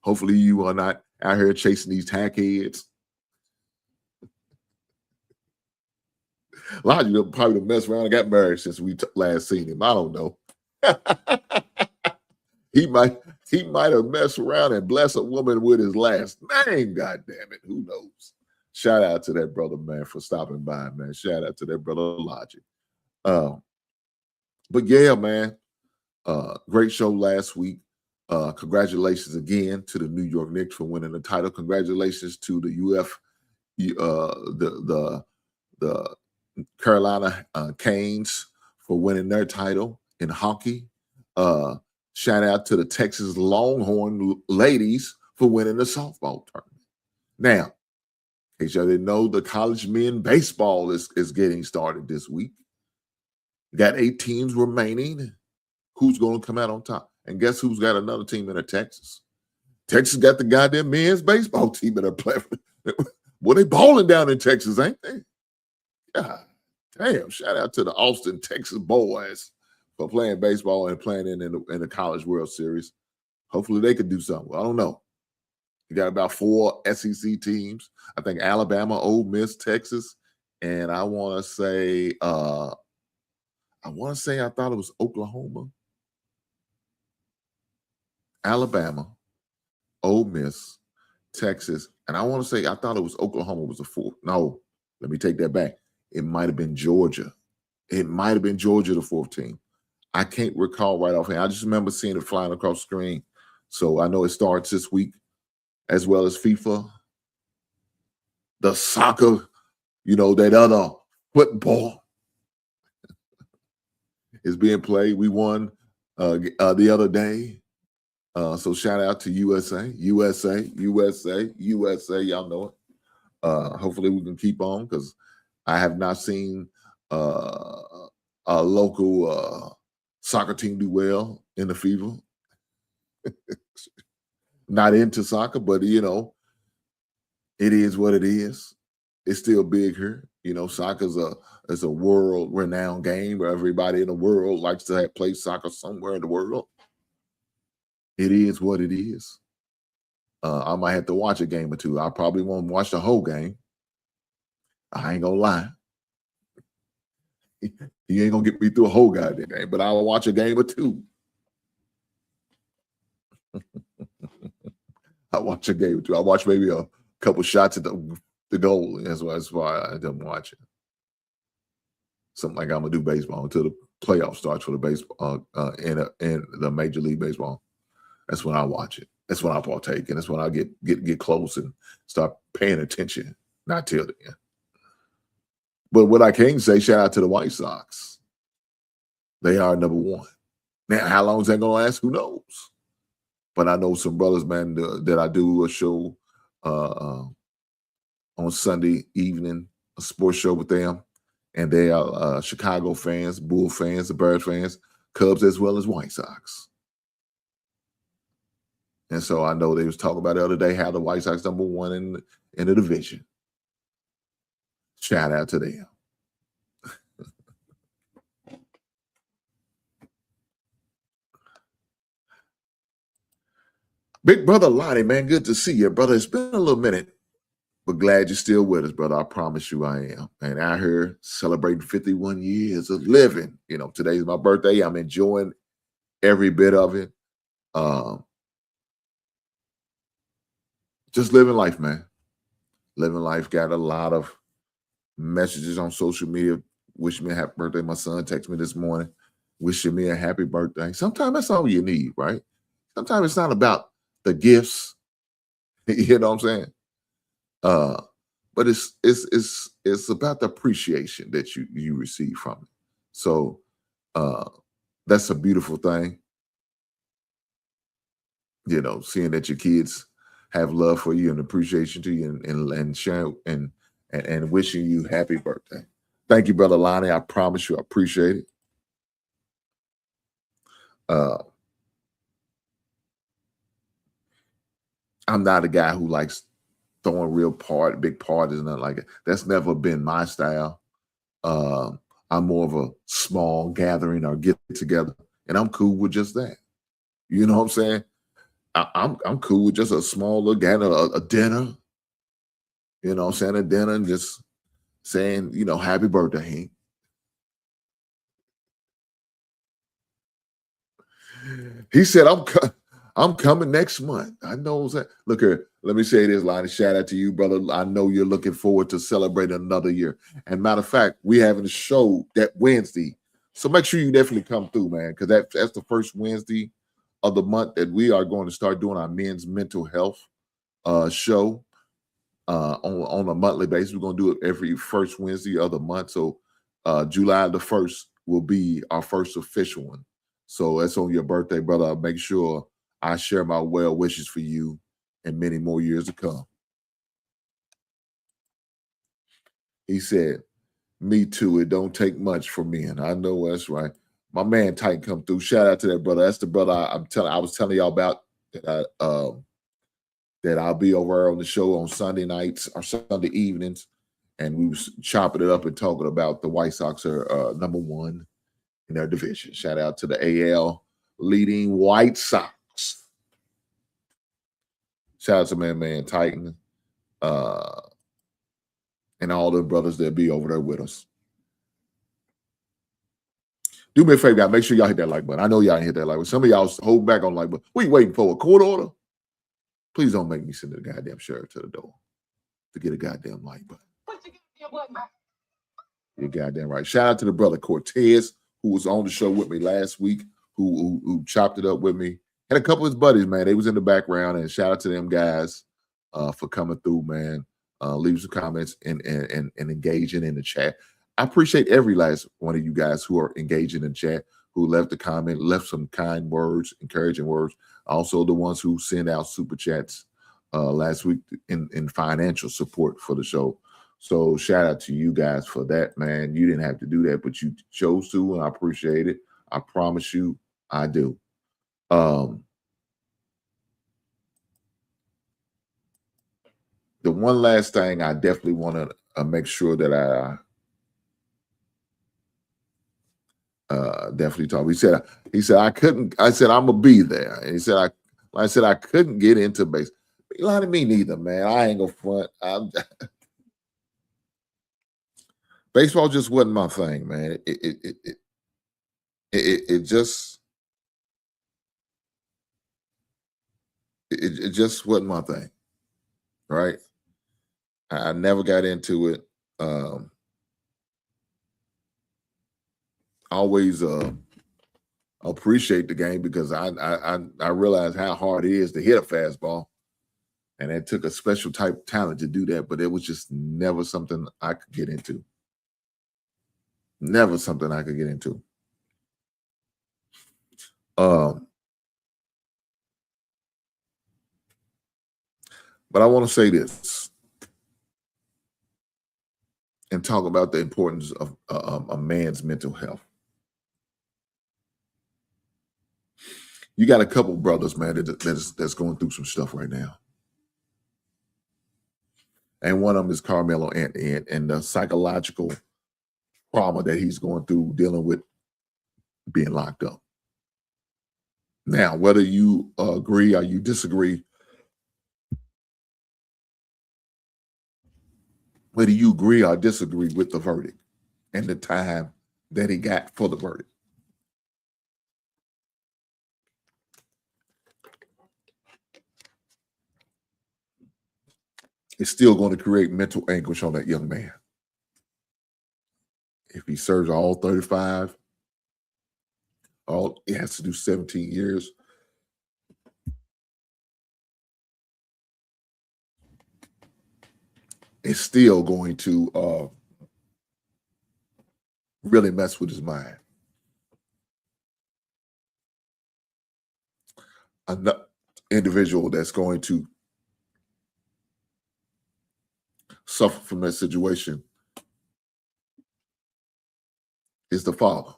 Hopefully you are not out here chasing these tackheads. Logic probably messed around and got married since we last seen him. I don't know. He might have messed around and blessed a woman with his last name. God damn it. Who knows? Shout out to that brother, man, for stopping by, man. Shout out to that brother Logic. But yeah, man, great show last week. Congratulations again to the New York Knicks for winning the title. Congratulations to the the Carolina Canes for winning their title in hockey. Shout out to the Texas Longhorn ladies for winning the softball tournament. Now, in case y'all didn't know, the college men baseball is getting started this week. Got 8 teams remaining. Of who's going to come out on top. And guess who's got another team in there? Texas. Texas got the goddamn men's baseball team in their platform. Well, they balling down in Texas, ain't they? God damn! Shout out to the Austin, Texas boys for playing baseball and playing in the College World Series. Hopefully, they could do something. I don't know. You got about 4 SEC teams. I think Alabama, Ole Miss, Texas, and I want to say, I thought it was Oklahoma, Alabama, Ole Miss, Texas, and I want to say I thought it was Oklahoma was the 4th. No, let me take that back. It might have been Georgia. It might have been Georgia, the 4th team. I can't recall right offhand. I just remember seeing it flying across the screen. So I know it starts this week, as well as FIFA, the soccer, that other football is being played. We won the other day. So shout out to USA. Y'all know it. Hopefully we can keep on because I have not seen a local soccer team do well in the FIFA. Not into soccer, but it is what it is. It's still big here. Soccer is a world-renowned game where everybody in the world likes to play soccer somewhere in the world. It is what it is. I might have to watch a game or two. I probably won't watch the whole game. I ain't gonna lie. He ain't gonna get me through a whole goddamn game, but I'll watch a game or two. I watch a game or two. I watch maybe a couple shots at the goal. That's why I didn't watch it. Something like I'm gonna do baseball until the playoff starts for the baseball in the Major League Baseball. That's when I watch it. That's when I partake, and that's when I get close and start paying attention. Not till the end. But what I can say, shout out to the White Sox. They are number 1. Now, how long is that going to last? Who knows? But I know some brothers, man, that I do a show on Sunday evening, a sports show with them. And they are Chicago fans, Bull fans, the Birds fans, Cubs as well as White Sox. And so I know they was talking about the other day how the White Sox number 1 in the division. Shout out to them. Big brother Lonnie, man, good to see you, brother. It's been a little minute, but glad you're still with us, brother. I promise you I am. And out here celebrating 51 years of living. Today's my birthday. I'm enjoying every bit of it. Just living life, man. Living life. Got a lot of messages on social media wishing me a happy birthday. My son texted me this morning wishing me a happy birthday. Sometimes that's all you need, right? Sometimes it's not about the gifts, you know what I'm saying? But it's about the appreciation that you receive from it. So that's a beautiful thing. Seeing that your kids have love for you and appreciation to you and sharing and wishing you happy birthday. Thank you, Brother Lonnie. I promise you I appreciate it. I'm not a guy who likes throwing big parties and nothing like that. That's never been my style. I'm more of a small gathering or get together, and I'm cool with just that. You know what I'm saying? I'm cool with just a small little gathering, a dinner. You know what I'm saying? A dinner and just saying, happy birthday, Hank. He said, I'm coming next month. I know that. Look here, let me say this, Lonnie. Shout out to you, brother. I know you're looking forward to celebrating another year. And matter of fact, we having a show that Wednesday. So make sure you definitely come through, man, because that's the first Wednesday of the month that we are going to start doing our men's mental health show on a monthly basis. We're going to do it every first Wednesday of the month. So July the 1st will be our first official one. So that's on your birthday, brother. I'll make sure I share my well wishes for you and many more years to come. He said, me too. It don't take much for men. I know that's right. My man Titan come through. Shout out to that brother. That's the brother I was telling y'all about that that I'll be over on the show on Sunday nights or Sunday evenings, and we was chopping it up and talking about the White Sox are number one in their division. Shout out to the AL leading White Sox. Shout out to my man Titan and all the brothers that be over there with us. Do me a favor, guys. Make sure y'all hit that like button. I know y'all hit that like button. Some of y'all hold back on like button. We waiting for a court order. Please don't make me send the goddamn sheriff to the door to get a goddamn like button. You're goddamn right. Shout out to the brother Cortez, who was on the show with me last week, who chopped it up with me. Had a couple of his buddies, man. They was in the background, and shout out to them guys for coming through, man. Leave some comments and engaging in the chat. I appreciate every last one of you guys who are engaging in chat, who left a comment, left some kind words, encouraging words. Also, the ones who sent out super chats last week in financial support for the show. So shout out to you guys for that, man. You didn't have to do that, but you chose to, and I appreciate it. I promise you, I do. The one last thing I definitely want to make sure that I definitely talk. He said I couldn't. I said I'm gonna be there, and he said I couldn't get into base. You know what I mean? Neither, man. I ain't gonna front. Baseball just wasn't my thing, man. It just wasn't my thing, right? I never got into it. Always appreciate the game because I realized how hard it is to hit a fastball, and it took a special type of talent to do that. But it was just never something I could get into. Never something I could get into. But I want to say this and talk about the importance of a man's mental health. You got a couple brothers, man, that's going through some stuff right now. And one of them is Carmelo Anthony and the psychological trauma that he's going through dealing with being locked up. Now, whether you agree or you disagree, whether you agree or disagree with the verdict and the time that he got for the verdict, it's still going to create mental anguish on that young man. If he serves all 35, he has to do 17 years. It's still going to really mess with his mind. Another individual that's going to suffer from that situation is the father.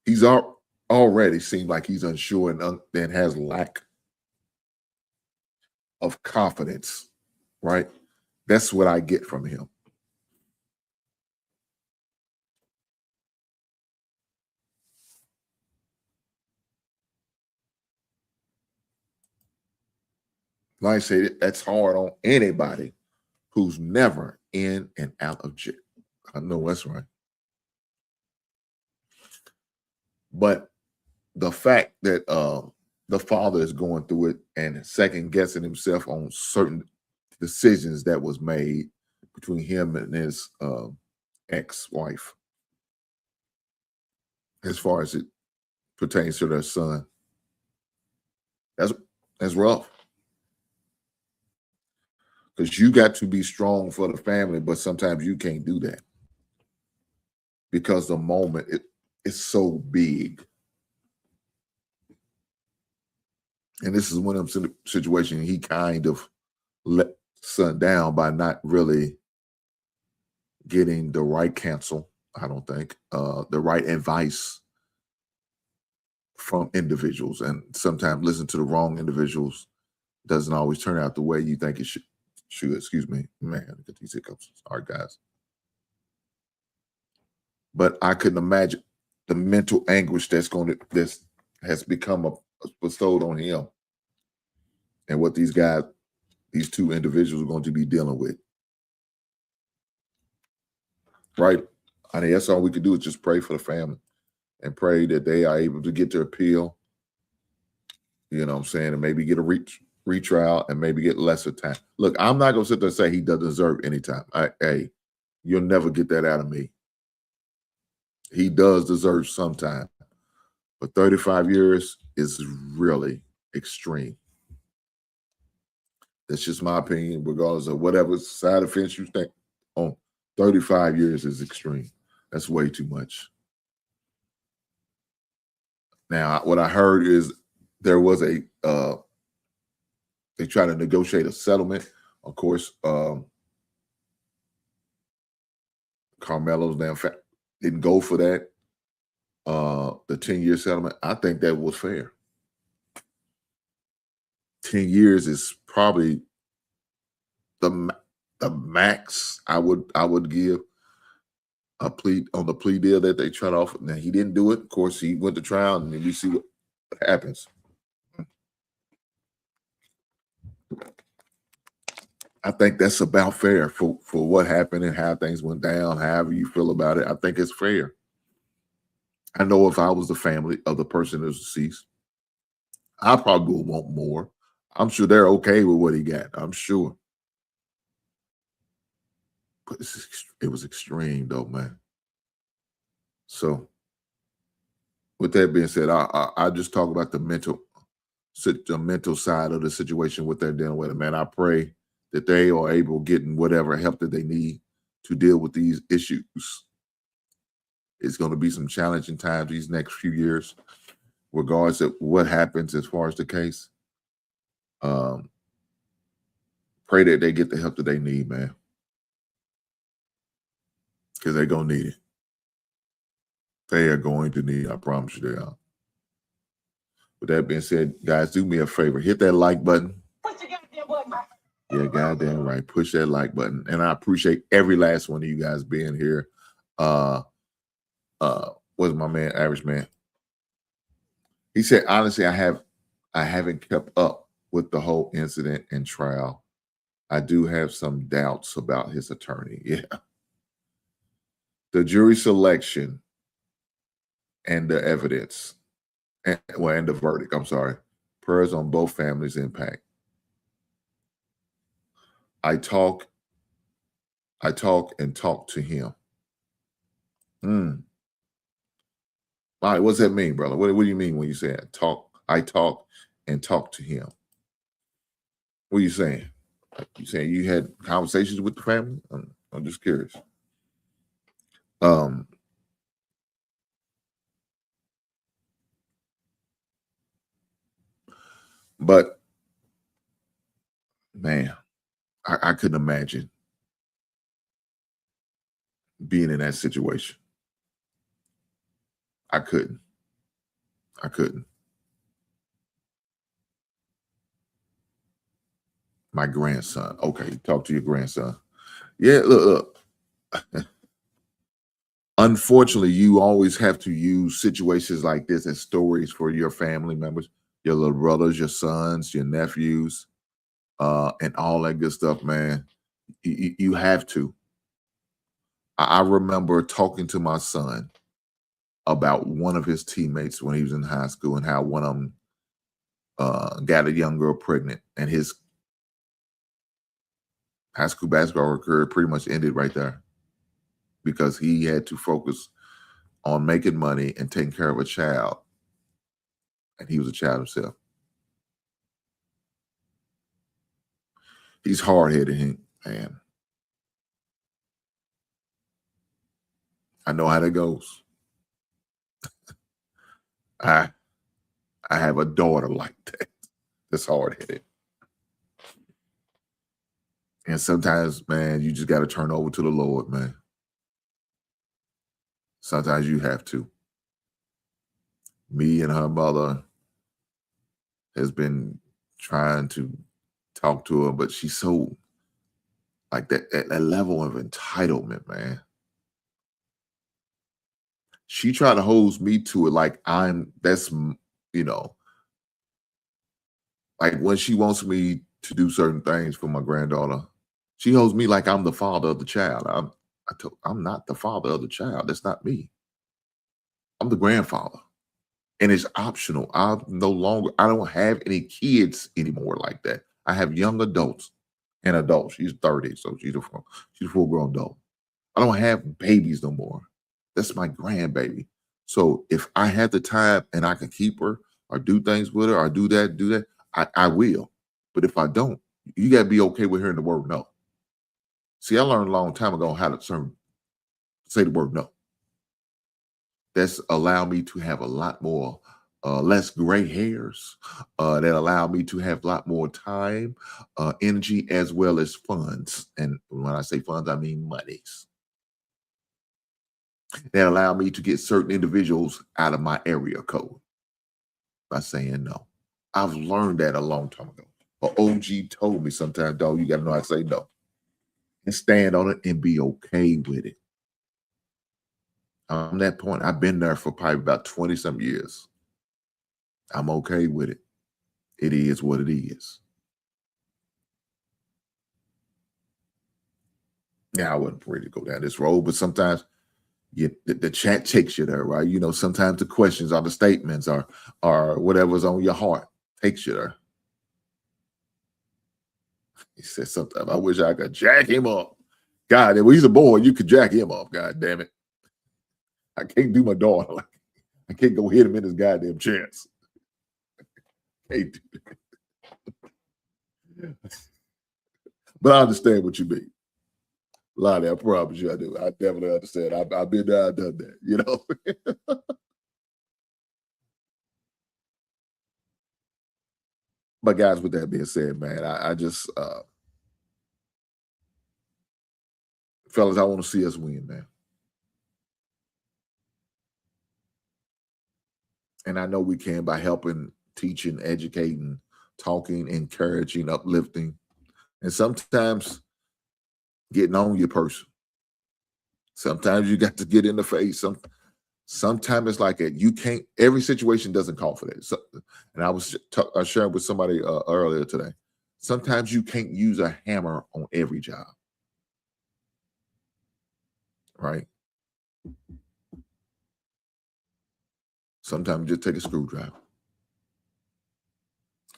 He's already seemed like he's unsure and has lack of confidence, right? That's what I get from him. Like I said, that's hard on anybody who's never in and out of jail. I know that's right. But the fact that the father is going through it and second guessing himself on certain decisions that was made between him and his ex-wife, as far as it pertains to their son, that's rough. Because you got to be strong for the family, but sometimes you can't do that because the moment it's so big. And this is one of them situations he kind of let son down by not really getting the right counsel I don't think, the right advice from individuals, and sometimes listen to the wrong individuals doesn't always turn out the way you think it should. Excuse me, man. Get these hiccups. Sorry, guys. But I couldn't imagine the mental anguish this has become bestowed on him, and what these two individuals are going to be dealing with. Right? I mean, that's all we can do is just pray for the family and pray that they are able to get their appeal. You know what I'm saying? And maybe get a retrial and maybe get lesser time. Look, I'm not going to sit there and say he doesn't deserve any time. Hey, you'll never get that out of me. He does deserve some time. But 35 years is really extreme. That's just my opinion, regardless of whatever side of fence you think on. 35 years is extreme. That's way too much. Now, what I heard is there was they tried to negotiate a settlement. Of course, Carmelo's didn't go for that. The 10-year settlement, I think that was fair. 10 years is probably the max I would give a plea on the plea deal that they tried to offer. Now, he didn't do it. Of course, he went to trial, and then we see what happens. I think that's about fair for what happened and how things went down, however you feel about it. I think it's fair. I know if I was the family of the person that's deceased, I probably would want more. I'm sure they're okay with what he got. I'm sure. But it was extreme, though, man. So, with that being said, I just talk about the mental side of the situation, what they're dealing with. And man, I pray that they are able getting whatever help that they need to deal with these issues. It's going to be some challenging times these next few years, regardless of what happens as far as the case. Pray that they get the help that they need, man. Because they're going to need it. They are going to need it. I promise you they are. With that being said, guys, do me a favor. Hit that like button. Push the goddamn button. Yeah, goddamn right. Push that like button. And I appreciate every last one of you guys being here. What's my man, Average Man? He said, honestly, I haven't kept up with the whole incident and trial. I do have some doubts about his attorney. Yeah. The jury selection and the evidence, and the verdict, I'm sorry. Prayers on both families' impact. I talk and talk to him. All right, what's that mean, brother? What do you mean when you say it? I talk and talk to him. What are you saying? You saying you had conversations with the family? I'm just curious. But man, I couldn't imagine being in that situation. I couldn't. My grandson. Okay, talk to your grandson. Yeah, look. Unfortunately, you always have to use situations like this as stories for your family members, your little brothers, your sons, your nephews, and all that good stuff, man. You have to. I remember talking to my son about one of his teammates when he was in high school and how one of them got a young girl pregnant, and his high school basketball career pretty much ended right there because he had to focus on making money and taking care of a child, and he was a child himself. He's hard-headed, man. I know how that goes. I have a daughter like that. That's hard-headed. And sometimes, man, you just got to turn over to the Lord, man. Sometimes you have to. Me and her mother has been trying to talk to her, but she's so like that level of entitlement, man. She tried to hold me to it like like when she wants me to do certain things for my granddaughter, she holds me like I'm the father of the child. I'm not the father of the child. That's not me. I'm the grandfather. And it's optional. I don't have any kids anymore like that. I have young adults and adults. She's 30, so she's a full-grown adult. I don't have babies no more. That's my grandbaby. So if I had the time and I can keep her or do things with her or do that, I will. But if I don't, you got to be okay with hearing the word no. See, I learned a long time ago how to say the word no. That's allowed me to have a lot more, less gray hairs. That allowed me to have a lot more time, energy, as well as funds. And when I say funds, I mean monies. That allowed me to get certain individuals out of my area code by saying no. I've learned that a long time ago. An OG told me sometimes, dog, you got to know how to say no and stand on it and be okay with it. On that point, I've been there for probably about 20-some years. I'm okay with it. It is what it is. Now, I wasn't ready to go down this road, but sometimes the chat takes you there, right? You know, sometimes the questions or the statements or whatever's on your heart takes you there. He said sometimes, I wish I could jack him up. God, if he's a boy, you could jack him up. God damn it. I can't do my daughter. I can't go hit him in his goddamn chest. Can't do that. But I understand what you mean. Lonnie, I promise you I do. I definitely understand. I've been there, I've done that, you know? But guys, with that being said, man, I just, fellas, I want to see us win, man. And I know we can by helping, teaching, educating, talking, encouraging, uplifting, and sometimes getting on your person. Sometimes you got to get in the face. Sometimes it's like you can't. Every situation doesn't call for that. So, and I was sharing with somebody earlier today. Sometimes you can't use a hammer on every job, right? Sometimes you just take a screwdriver,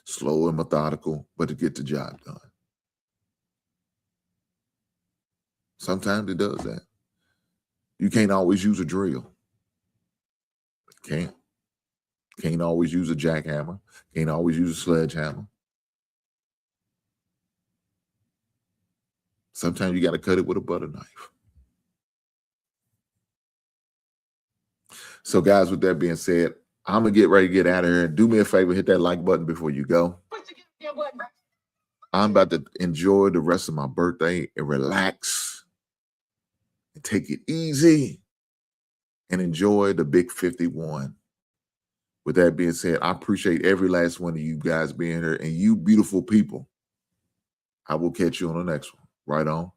slow and methodical, but to get the job done. Sometimes it does that. You can't always use a drill. Can't always use a jackhammer. Can't always use a sledgehammer. Sometimes you got to cut it with a butter knife. So, guys, with that being said, I'm going to get ready to get out of here. And do me a favor, hit that like button before you go. I'm about to enjoy the rest of my birthday and relax and take it easy and enjoy the big 51. With that being said, I appreciate every last one of you guys being here, and you beautiful people. I will catch you on the next one. Right on.